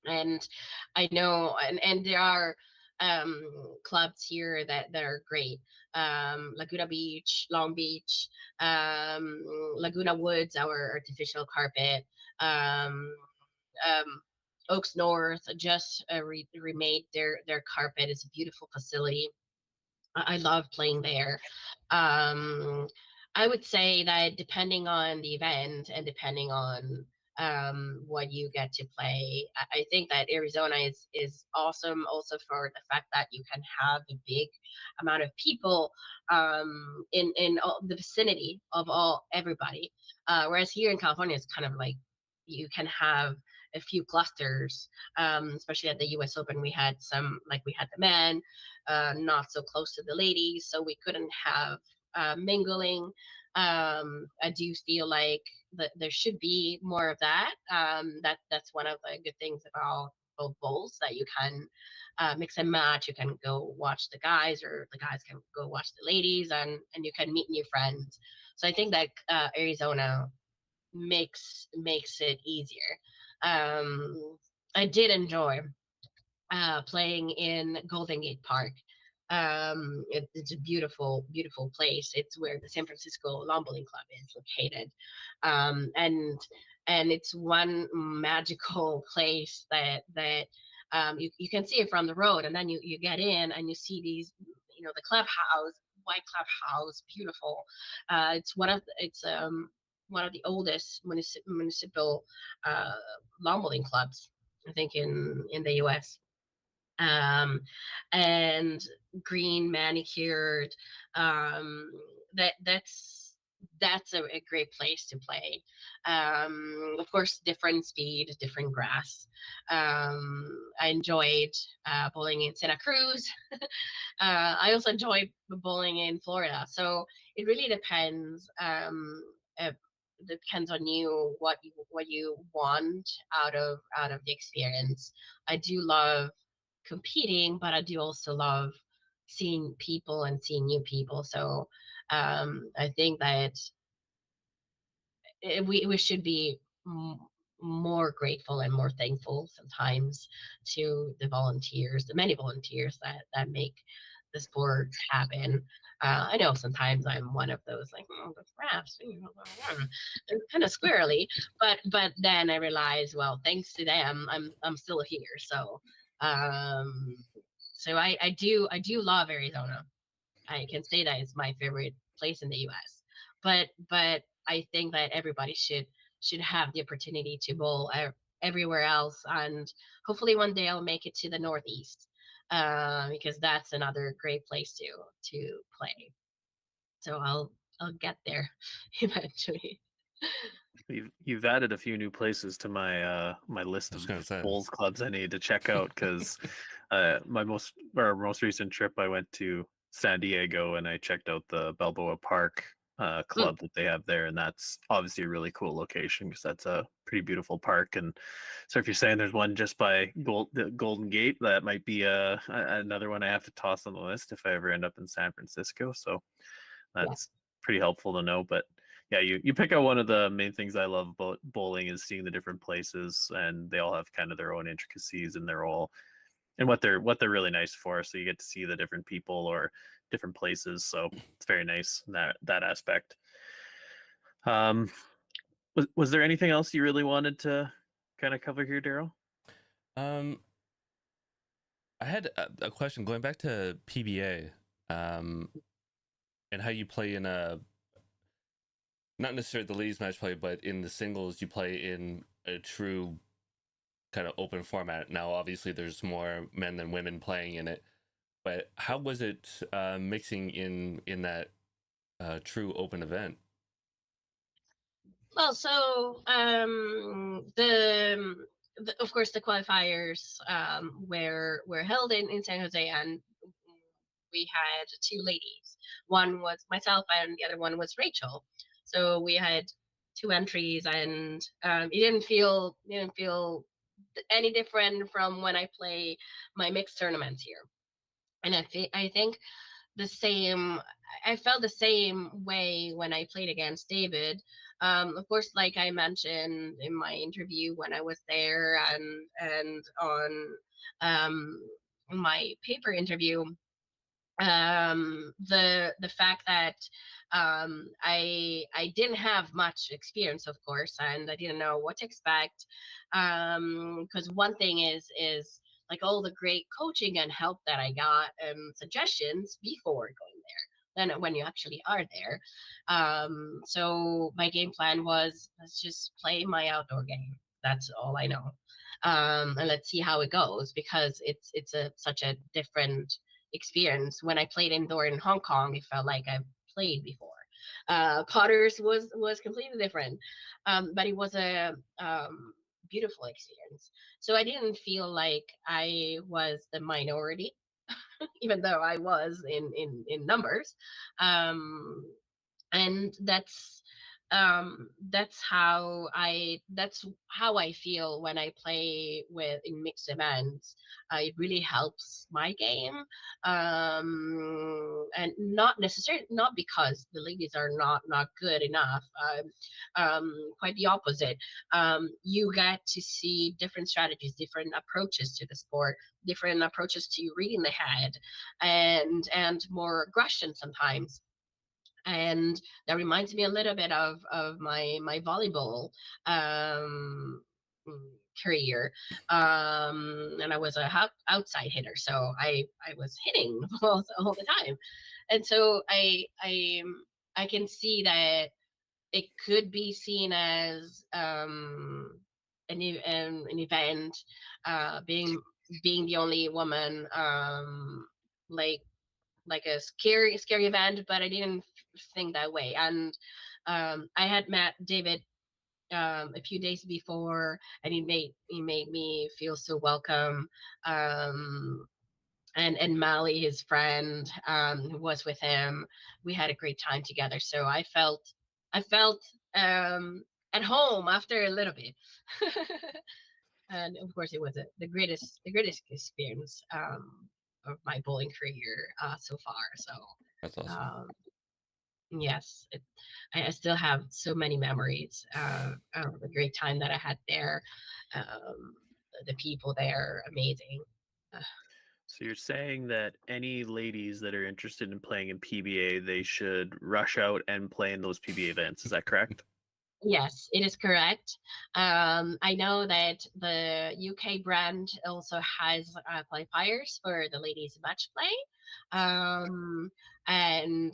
and I know, and there are um clubs here that are great. Laguna Beach, Long Beach, um Laguna Woods, our artificial carpet, um um Oaks North just remade their carpet. It's a beautiful facility. I love playing there. Um, I would say that depending on the event and depending on what you get to play, I think that Arizona is awesome also for the fact that you can have a big amount of people in all, the vicinity of all everybody. Whereas here in California, it's kind of like you can have a few clusters, especially at the U.S. Open. We had the men, not so close to the ladies, so we couldn't have mingling. I do feel like that there should be more of that. That's one of the good things about both bowls, that you can mix and match. You can go watch the guys, or the guys can go watch the ladies, and you can meet new friends. So I think that Arizona makes it easier. I did enjoy playing in Golden Gate Park. It's a beautiful place. It's where the San Francisco Lawn Bowling Club is located, and it's one magical place that you can see it from the road, and then you get in and you see these, the clubhouse, white clubhouse, beautiful. It's one of the oldest municipal uh, lawn bowling clubs, I think, in the U.S. um, and green manicured. Um, that's a great place to play. Of course, different speed, different grass. I enjoyed bowling in Santa Cruz. I also enjoy bowling in Florida. So it really depends. Uh, depends on you, what you want out of the experience. I do love competing, but I do also love seeing people and seeing new people. So I think that we should be more grateful and more thankful sometimes to the many volunteers that make the sport happen. I know sometimes I'm one of those, like, oh, the refs, kind of squirrely, but then I realize, well, thanks to them, I'm still here. So So I do love Arizona. I can say that it's my favorite place in the U.S. But I think that everybody should have the opportunity to bowl everywhere else, and hopefully one day I'll make it to the Northeast, because that's another great place to play. So I'll get there eventually. You've added a few new places to my my list I was of gonna say. bowls clubs I need to check out because my most recent trip I went to San Diego and I checked out the Balboa Park club that they have there, and that's obviously a really cool location because that's a pretty beautiful park. And so if you're saying there's one just by the Golden Gate, that might be another one I have to toss on the list if I ever end up in San Francisco. So Yeah. that's pretty helpful to know. But yeah, you pick out one of the main things I love about bowling is seeing the different places, and they all have kind of their own intricacies, and they're all and what they're really nice for. So you get to see the different people or different places. So it's very nice in that aspect. Was there anything else you really wanted to kind of cover here, Daryl? Um, I had a question going back to PBA, and how you play in a, not necessarily the ladies match play, but in the singles you play in a true kind of open format. Now, obviously, there's more men than women playing in it, but how was it mixing in that true open event? Well, so of course the qualifiers were held in San Jose, and we had two ladies. One was myself, and the other one was Rachel. So we had two entries, and it didn't feel any different from when I play my mixed tournaments here. And I think the same. I felt the same way when I played against David. Of course, like I mentioned in my interview when I was there, and on my paper interview, the fact that I didn't have much experience, of course, and I didn't know what to expect. Because one thing is like all the great coaching and help that I got and suggestions before going there than when you actually are there. So my game plan was, let's just play my outdoor game. That's all I know. And let's see how it goes, because it's such a different experience. When I played indoor in Hong Kong, it felt like I played before. Potters was completely different, but it was a beautiful experience. So I didn't feel like I was the minority, even though I was in numbers. Um, and that's how I feel when I play with in mixed events. It really helps my game, and not necessarily, not because the ladies are not good enough. Quite the opposite. You get to see different strategies, different approaches to the sport, different approaches to reading the head, and more aggression sometimes. And that reminds me a little bit of my volleyball um, career. And I was a outside hitter, so I was hitting the balls all the time. And so I can see that it could be seen as an event, being the only woman, like a scary event, but I didn't think that way. And I had met David a few days before, and he made me feel so welcome. And Mally, his friend, who was with him, we had a great time together. So I felt at home after a little bit. And of course, it was the greatest experience of my bowling career so far. So That's awesome. yes, I still have so many memories of the great time that I had there. Um, the people there, amazing. Uh, So you're saying that any ladies that are interested in playing in PBA, they should rush out and play in those PBA events. Is that correct? Yes, it is correct. I know that the UK brand also has qualifiers for the ladies match play, and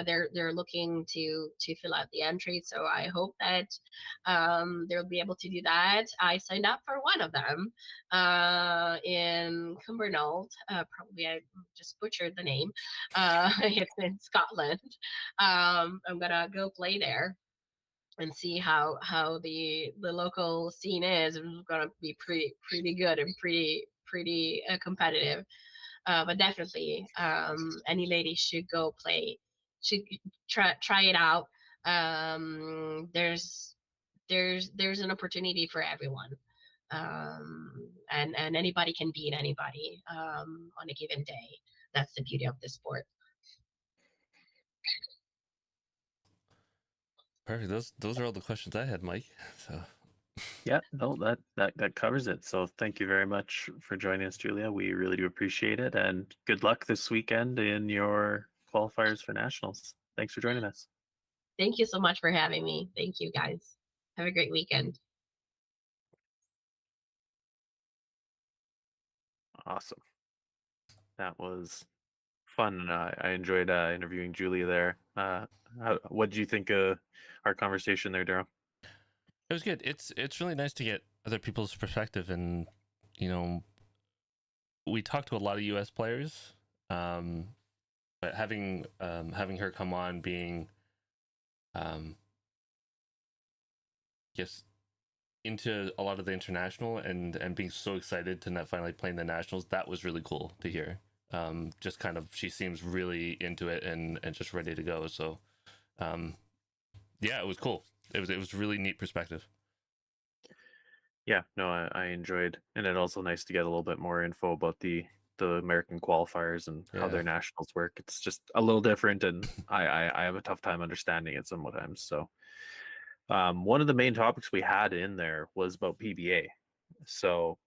they're looking to fill out the entry. So I hope that they'll be able to do that. I signed up for one of them in Cumbernauld. Probably I just butchered the name. It's in Scotland. I'm gonna go play there and see how the local scene is. It's gonna be pretty good and pretty competitive. But definitely, any lady should go play, should try it out. There's an opportunity for everyone, and anybody can beat anybody on a given day. That's the beauty of the sport. Perfect. Those are all the questions I had, Mike. So Yeah, no, that covers it. So thank you very much for joining us, Giulia. We really do appreciate it, and good luck this weekend in your qualifiers for nationals. Thanks for joining us. Thank you so much for having me. Thank you, guys. Have a great weekend. Awesome. That was fun. I enjoyed interviewing Giulia there. What did you think of our conversation there, Daryl? it was good. It's really nice to get other people's perspective, and you know, we talked to a lot of U.S. players, but having her come on, being just into a lot of the international and being so excited to not finally playing the nationals, that was really cool to hear. Just kind of, she seems really into it and just ready to go. So yeah, it was cool. It was really neat perspective. Yeah, no, I enjoyed, and it's also nice to get a little bit more info about the American qualifiers and how their Yeah. nationals work. It's just a little different, and I have a tough time understanding it sometimes. So, one of the main topics we had in there was about PBA. So,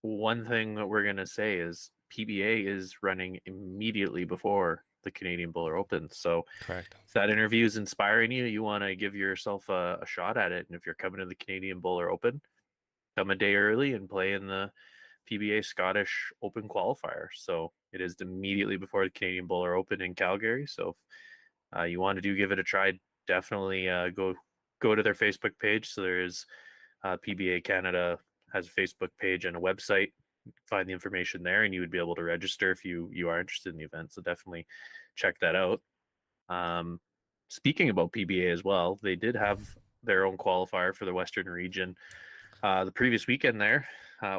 one thing that we're gonna say is PBA is running immediately before the Canadian Bowler Open. So, Correct. if that interview is inspiring you, you want to give yourself a shot at it. And if you're coming to the Canadian Bowler Open, come a day early and play in the PBA Scottish Open qualifier. So it is immediately before the Canadian Bowler Open in Calgary. So if you want to give it a try, definitely go to their Facebook page. So there is PBA Canada has a Facebook page and a website. Find the information there, and you would be able to register if you are interested in the event. So definitely check that out. Um, Speaking about PBA as well, they did have their own qualifier for the Western region the previous weekend. There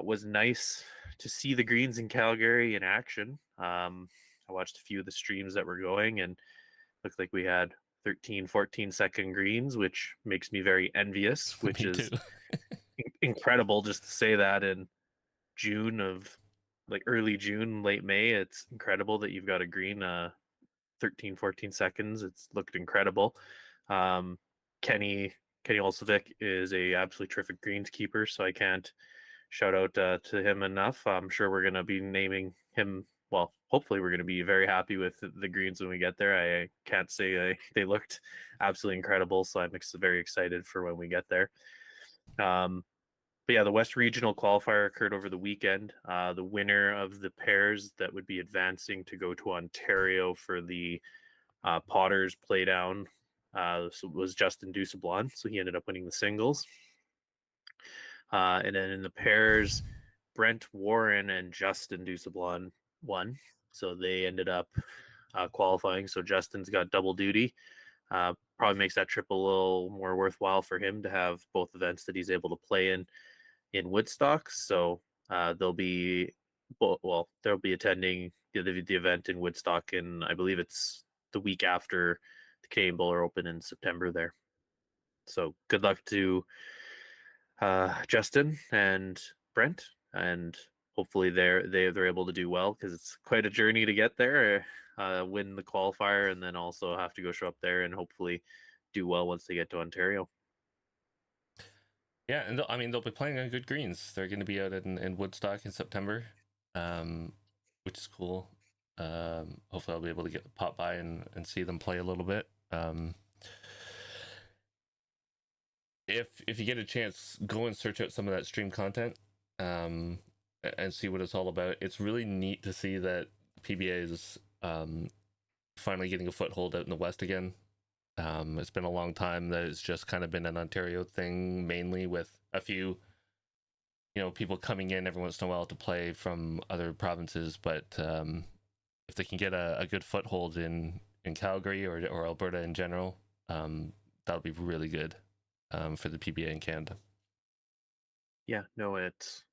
was nice to see the greens in Calgary in action. I watched a few of the streams that were going, and looked like we had 13, 14-second greens, which makes me very envious, which Me too. is incredible just to say that in June of like early June, late May. It's incredible that you've got a green 13, 14 seconds. It's looked incredible. Um, Kenny Olsovic is a absolutely terrific greenskeeper, so I can't shout out to him enough. I'm sure we're going to be naming him. Well, hopefully we're going to be very happy with the greens when we get there. I can't say they looked absolutely incredible, so I'm very excited for when we get there. But yeah, the West Regional qualifier occurred over the weekend. The winner of the pairs that would be advancing to go to Ontario for the Potters Playdown was Justin Dusablon, so he ended up winning the singles. And then in the pairs, Brent Warren and Justin Dusablon won, so they ended up qualifying. So Justin's got double duty. Probably makes that trip a little more worthwhile for him to have both events that he's able to play in Woodstock. So they'll be attending the event in Woodstock, and I believe it's the week after the Canadian Bowler Open in September there. So good luck to Justin and Brent, and hopefully they're able to do well, because it's quite a journey to get there, win the qualifier, and then also have to go show up there and hopefully do well once they get to Ontario. Yeah, and I mean, they'll be playing on good greens. They're going to be out in Woodstock in September, which is cool. Hopefully, I'll be able to pop by and see them play a little bit. if you get a chance, go and search out some of that stream content, and see what it's all about. It's really neat to see that PBA is finally getting a foothold out in the West again. It's been a long time that it's just kind of been an Ontario thing, mainly with a few, people coming in every once in a while to play from other provinces. But if they can get a good foothold in Calgary or Alberta in general, that'll be really good for the PBA in Canada. Yeah, no, it's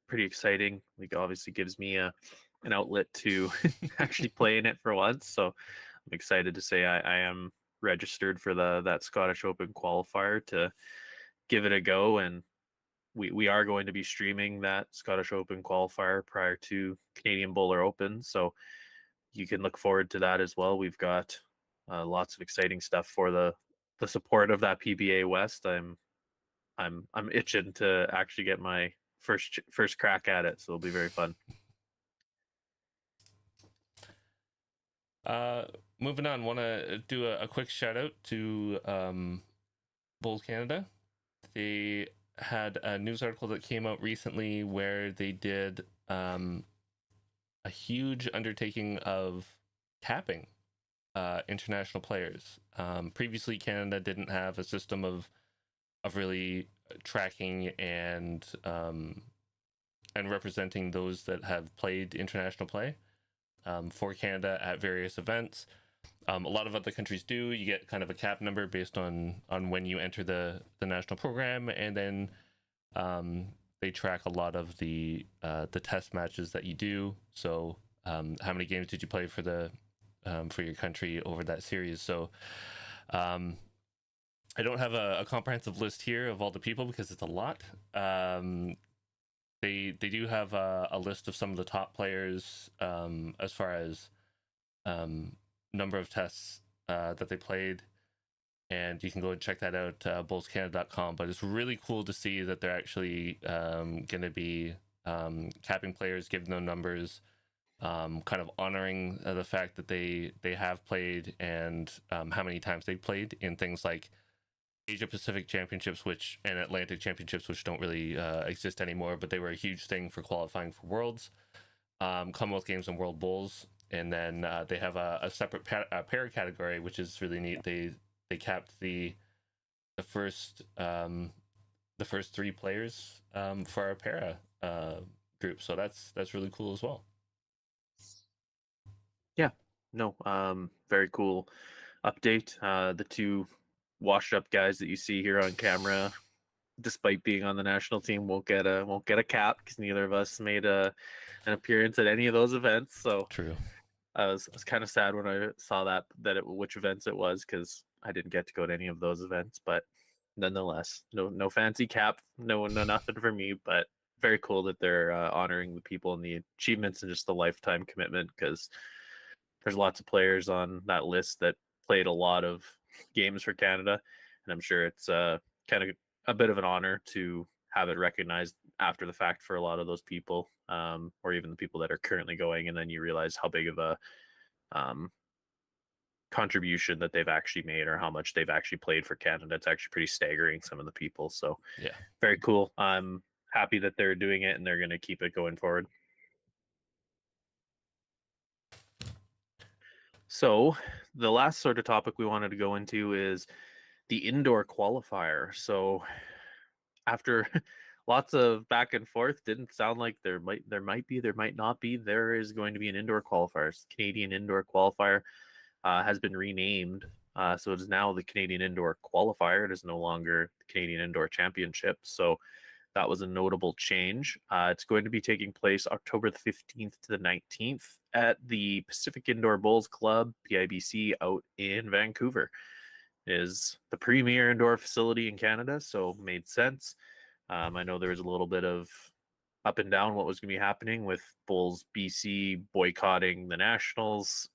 pretty exciting. Like, obviously gives me an outlet to actually play in it for once. So I'm excited to say I am registered for that Scottish Open qualifier to give it a go, and we are going to be streaming that Scottish Open qualifier prior to Canadian Bowler Open, so you can look forward to that as well. We've got lots of exciting stuff for the support of that PBA West. I'm itching to actually get my first crack at it, so it'll be very fun. Moving on, want to do a quick shout out to Bowls Canada. They had a news article that came out recently where they did a huge undertaking of capping international players. Previously, Canada didn't have a system of really tracking and representing those that have played international play for Canada at various events. A lot of other countries do. You get kind of a cap number based on when you enter the national program, and then they track a lot of the test matches that you do. So how many games did you play for your country over that series? So I don't have a comprehensive list here of all the people because it's a lot. They do have a list of some of the top players as far as number of tests that they played, and you can go and check that out, bowlscanada.com. But it's really cool to see that they're actually going to be capping players, giving them numbers, kind of honoring the fact that they have played and how many times they played in things like Asia Pacific Championships, and Atlantic Championships, which don't really exist anymore, but they were a huge thing for qualifying for Worlds, Commonwealth Games, and World Bowls. And then they have a separate pair category, which is really neat. They capped the first three players for our para group, so that's really cool as well. Yeah, no, very cool update. The two washed up guys that you see here on camera, despite being on the national team, won't get a cap because neither of us made an appearance at any of those events. So True. I was kind of sad when I saw which events it was, because I didn't get to go to any of those events. But nonetheless, no fancy cap, no nothing for me. But very cool that they're honoring the people and the achievements and just the lifetime commitment, because there's lots of players on that list that played a lot of games for Canada, and I'm sure it's kind of a bit of an honor to have it recognized after the fact for a lot of those people, or even the people that are currently going, and then you realize how big of a contribution that they've actually made, or how much they've actually played for Canada. It's actually pretty staggering, some of the people. So yeah, very cool. I'm happy that they're doing it and they're going to keep it going forward. So the last sort of topic we wanted to go into is the indoor qualifier. So after lots of back and forth, didn't sound like there might not be. There is going to be an indoor qualifier. Canadian Indoor Qualifier has been renamed. So it is now the Canadian Indoor Qualifier. It is no longer the Canadian Indoor Championships. So that was a notable change. It's going to be taking place October the 15th to the 19th at the Pacific Indoor Bowls Club, PIBC, out in Vancouver. It is the premier indoor facility in Canada, so made sense. I know there was a little bit of up and down what was going to be happening with Bowls BC boycotting the Nationals.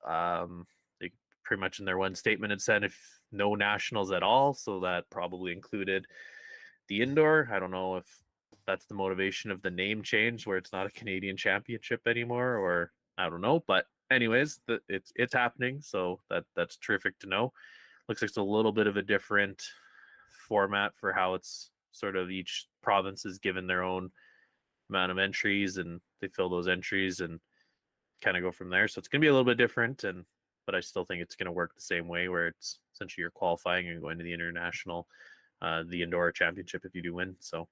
They pretty much in their one statement had said if no Nationals at all, so that probably included the indoor. I don't know if that's the motivation of the name change, where it's not a Canadian Championship anymore, or I don't know. But anyways, it's happening, so that's terrific to know. Looks like it's a little bit of a different format for how it's sort of each province is given their own amount of entries, and they fill those entries and kind of go from there. So it's going to be a little bit different, but I still think it's going to work the same way, where it's essentially you're qualifying and going to the international, the indoor championship if you do win. So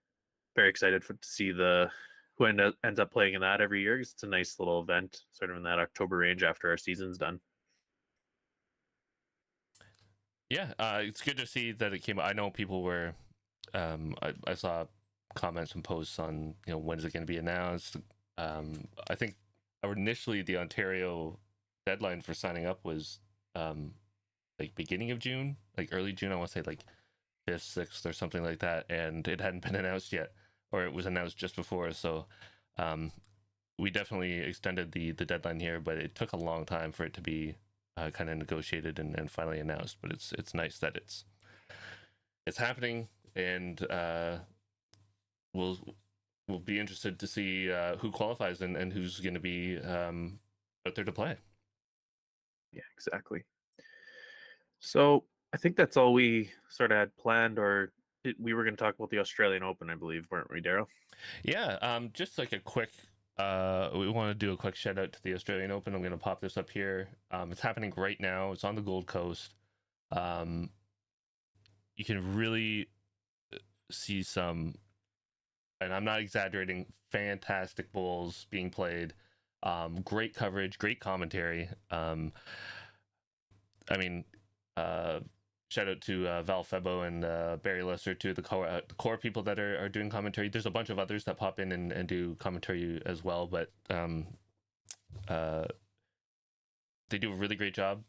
very excited to see who ends up playing in that every year. It's a nice little event, sort of in that October range after our season's done. Yeah, it's good to see that it came. I know people were. I saw comments and posts on when is it going to be announced. I think initially the Ontario deadline for signing up was like beginning of June, like early June. I want to say like 5th, 6th, or something like that, and it hadn't been announced yet, or it was announced just before. So we definitely extended the deadline here, but it took a long time for it to be kind of negotiated and finally announced. But it's nice that it's happening, and we'll be interested to see who qualifies and who's going to be out there to play. Yeah, exactly. So I think that's all we sort of had planned, or we were going to talk about the Australian Open, I believe, weren't we, Daryl? Yeah, just like a quick, we want to do a quick shout out to the Australian Open. I'm going to pop this up here. It's happening right now. It's on the Gold Coast. You can really see some, and I'm not exaggerating, fantastic bowls being played. Great coverage, great commentary. I mean, shout out to Val Febo and Barry Lesser, two of the core people that are doing commentary. There's a bunch of others that pop in and do commentary as well, but they do a really great job.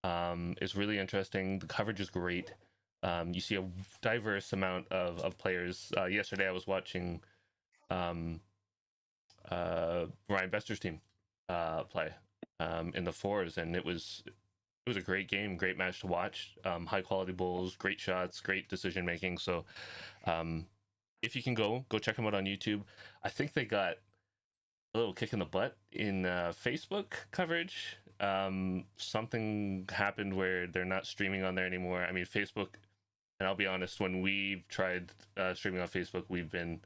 It's really interesting. The coverage is great. You see a diverse amount of players. Yesterday I was watching Ryan Bester's team play in the fours, and it was a great game, great match to watch. High quality bowls, great shots, great decision making. So if you can go check them out on YouTube. I think they got a little kick in the butt in Facebook coverage. Something happened where they're not streaming on there anymore. I mean, Facebook, and I'll be honest, when we've tried streaming on Facebook, we've been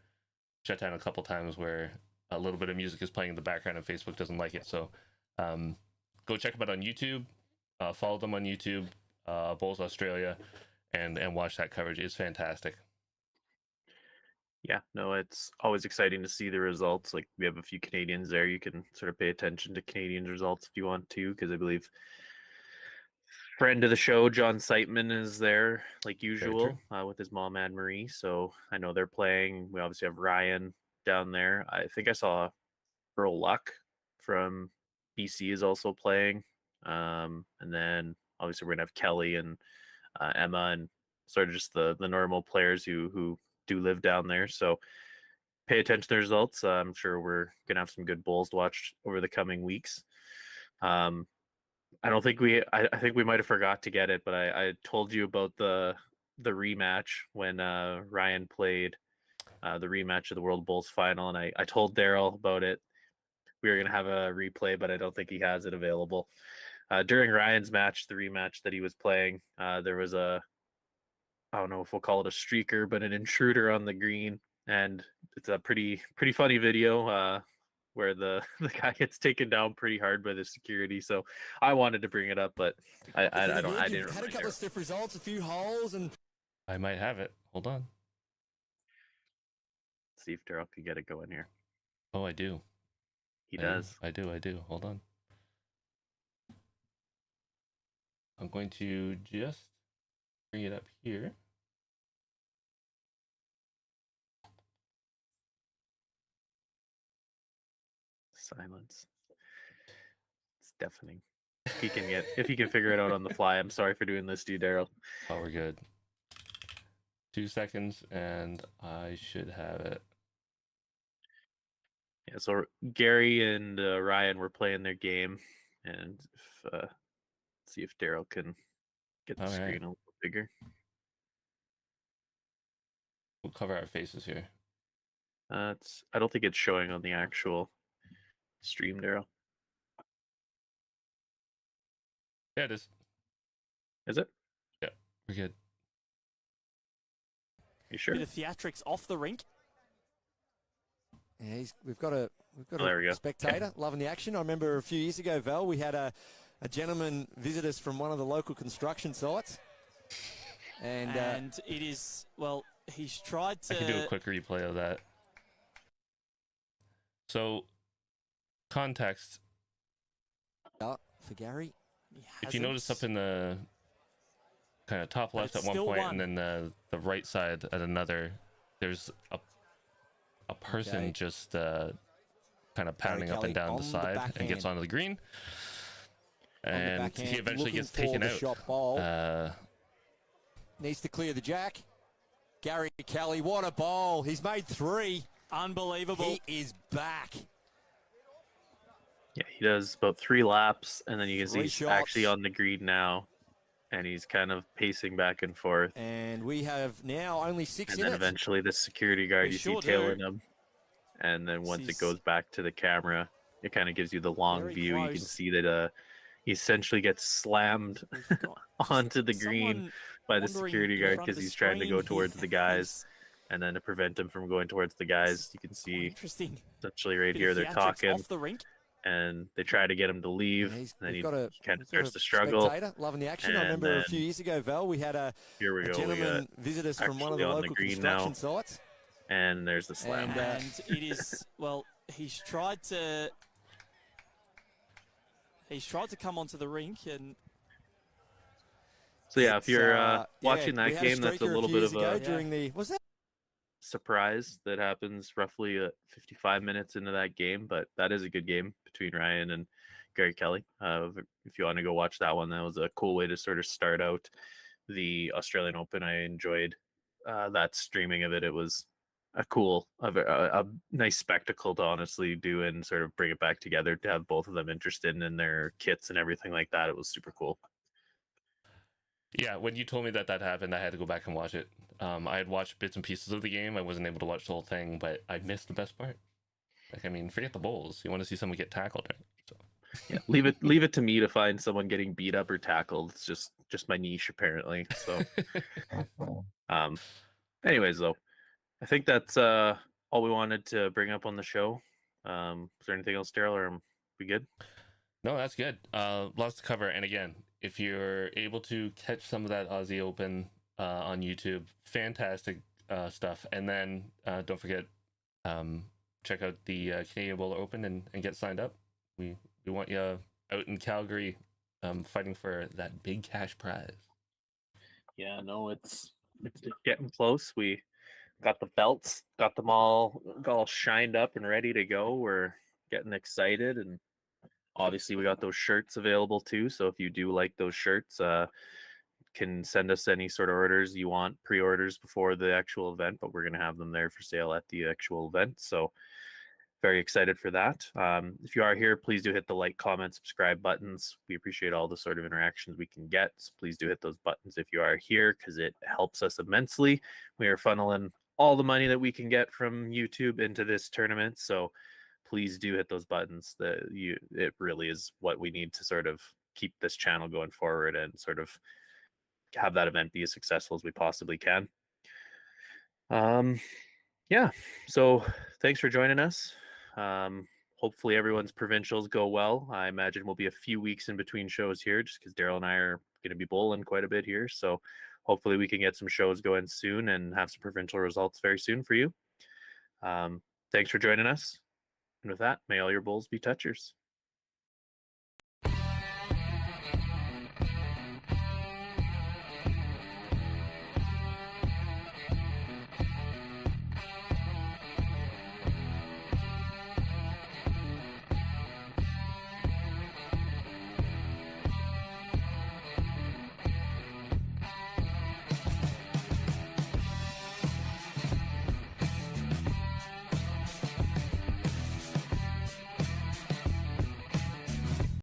shut down a couple times where a little bit of music is playing in the background and Facebook doesn't like it. So go check them out on YouTube. Follow them on YouTube, Bowls Australia, and watch that coverage. It's fantastic. Yeah, no, it's always exciting to see the results. Like, we have a few Canadians there. You can sort of pay attention to Canadian results if you want to, because I believe friend of the show, John Siteman, is there like usual with his mom, Anne Marie. So I know they're playing. We obviously have Ryan down there. I think I saw Earl Luck from BC is also playing. And then obviously we're gonna have Kelly and Emma, and sort of just the normal players who do live down there. So pay attention to the results. I'm sure we're gonna have some good bowls to watch over the coming weeks. I don't think I think we might have forgot to get it, but I told you about the rematch when Ryan played the rematch of the World Bowls final, and I told Daryl about it. We were gonna have a replay, but I don't think he has it available. During Ryan's match, the rematch that he was playing, there was I don't know if we'll call it a streaker, but an intruder on the green, and it's a pretty funny video where the guy gets taken down pretty hard by the security. So I wanted to bring it up, but I didn't. Had a couple of stiff results, a few holes, and I might have it. Hold on. See if Daryl can get it going here. Oh, I do. He does. I do. Hold on. I'm going to just bring it up here. Silence. It's deafening. If he can figure it out on the fly. I'm sorry for doing this to you, Daryl. Oh, we're good. 2 seconds, and I should have it. Yeah, so Gary and Ryan were playing their game, and see if Daryl can get the screen a little bigger. We'll cover our faces here. I don't think it's showing on the actual stream, Daryl. Yeah, it is. Is it? Yeah, we're good. You sure? bit of theatrics off the rink. Yeah, we've got a there we go. spectator loving the action. I remember a few years ago, Val, we had a gentleman visit us from one of the local construction sites. And it is, well, he's tried to... I can do a quick replay of that. So, context. For Gary. If you notice up in the kind of top left at one point, and then the right side at another, there's a person just kind of pounding up and down the side and gets onto the green. And he eventually gets taken out. Needs to clear the jack. Gary Kelly, what a bowl. He's made 3. Unbelievable. He is back. Yeah, he does about 3 laps, and then you can see 3 he's shots. actually on the green now, and he's kind of pacing back and forth. And we have now only 6 And in then it. eventually the security guard, We you sure see tailing him. And then This once it is goes back to the camera, it kind of gives you the long very view. You can close. see that he essentially gets slammed We've got onto the green someone by the wandering security in guard front of because the he's trying to go screen. towards the guys. He's- And then to prevent him from going towards the guys, you can quite see interesting. essentially right Bit here of they're theatrics talking, off the rink. and they try to get him to leave. Yeah, And then we've he got a kind of we've got starts a to struggle. spectator loving the action. I And remember a then- few years ago, Val, we had a Here we go. We gentleman got, visit us from one of actually the on the local green construction now. sites. and there's the slam. And, It is, well, he's tried to come onto the rink, and So yeah, if it's, you're watching we that had game, that's a streaker little few bit years of ago a during the was that surprise that happens roughly 55 minutes into that game, but that is a good game between Ryan and Gary Kelly. If you want to go watch that one, that was a cool way to sort of start out the Australian Open. I enjoyed that streaming of it. It was a nice spectacle to honestly do and sort of bring it back together, to have both of them interested in their kits and everything like that. It was super cool. Yeah, when you told me that happened, I had to go back and watch it. I had watched bits and pieces of the game. I wasn't able to watch the whole thing, but I missed the best part. Like, I mean, forget the bowls. You want to see someone get tackled, right? So. Yeah, leave it to me to find someone getting beat up or tackled. It's just my niche apparently. So anyways though, I think that's all we wanted to bring up on the show. Is there anything else, Daryl, or are we good? No, that's good. Lots to cover. And again, if you're able to catch some of that Aussie Open on YouTube, fantastic stuff. And then don't forget, check out the Canadian Bowler Open and get signed up. We want you out in Calgary fighting for that big cash prize. Yeah, no, it's getting close. We got the belts, got them all shined up and ready to go. We're getting excited, and obviously we got those shirts available too. So if you do like those shirts, can send us any sort of orders you want, pre-orders before the actual event, but we're going to have them there for sale at the actual event. So very excited for that. If you are here, please do hit the like, comment, subscribe buttons. We appreciate all the sort of interactions we can get. So please do hit those buttons if you are here, because it helps us immensely. We are funneling all the money that we can get from YouTube into this tournament. So please do hit those buttons. It really is what we need to sort of keep this channel going forward and sort of have that event be as successful as we possibly can. Yeah, so thanks for joining us. Hopefully everyone's provincials go well. I imagine we'll be a few weeks in between shows here, just because Daryl and I are going to be bowling quite a bit here. So hopefully we can get some shows going soon and have some provincial results very soon for you. Thanks for joining us. And with that, may all your bowls be touchers.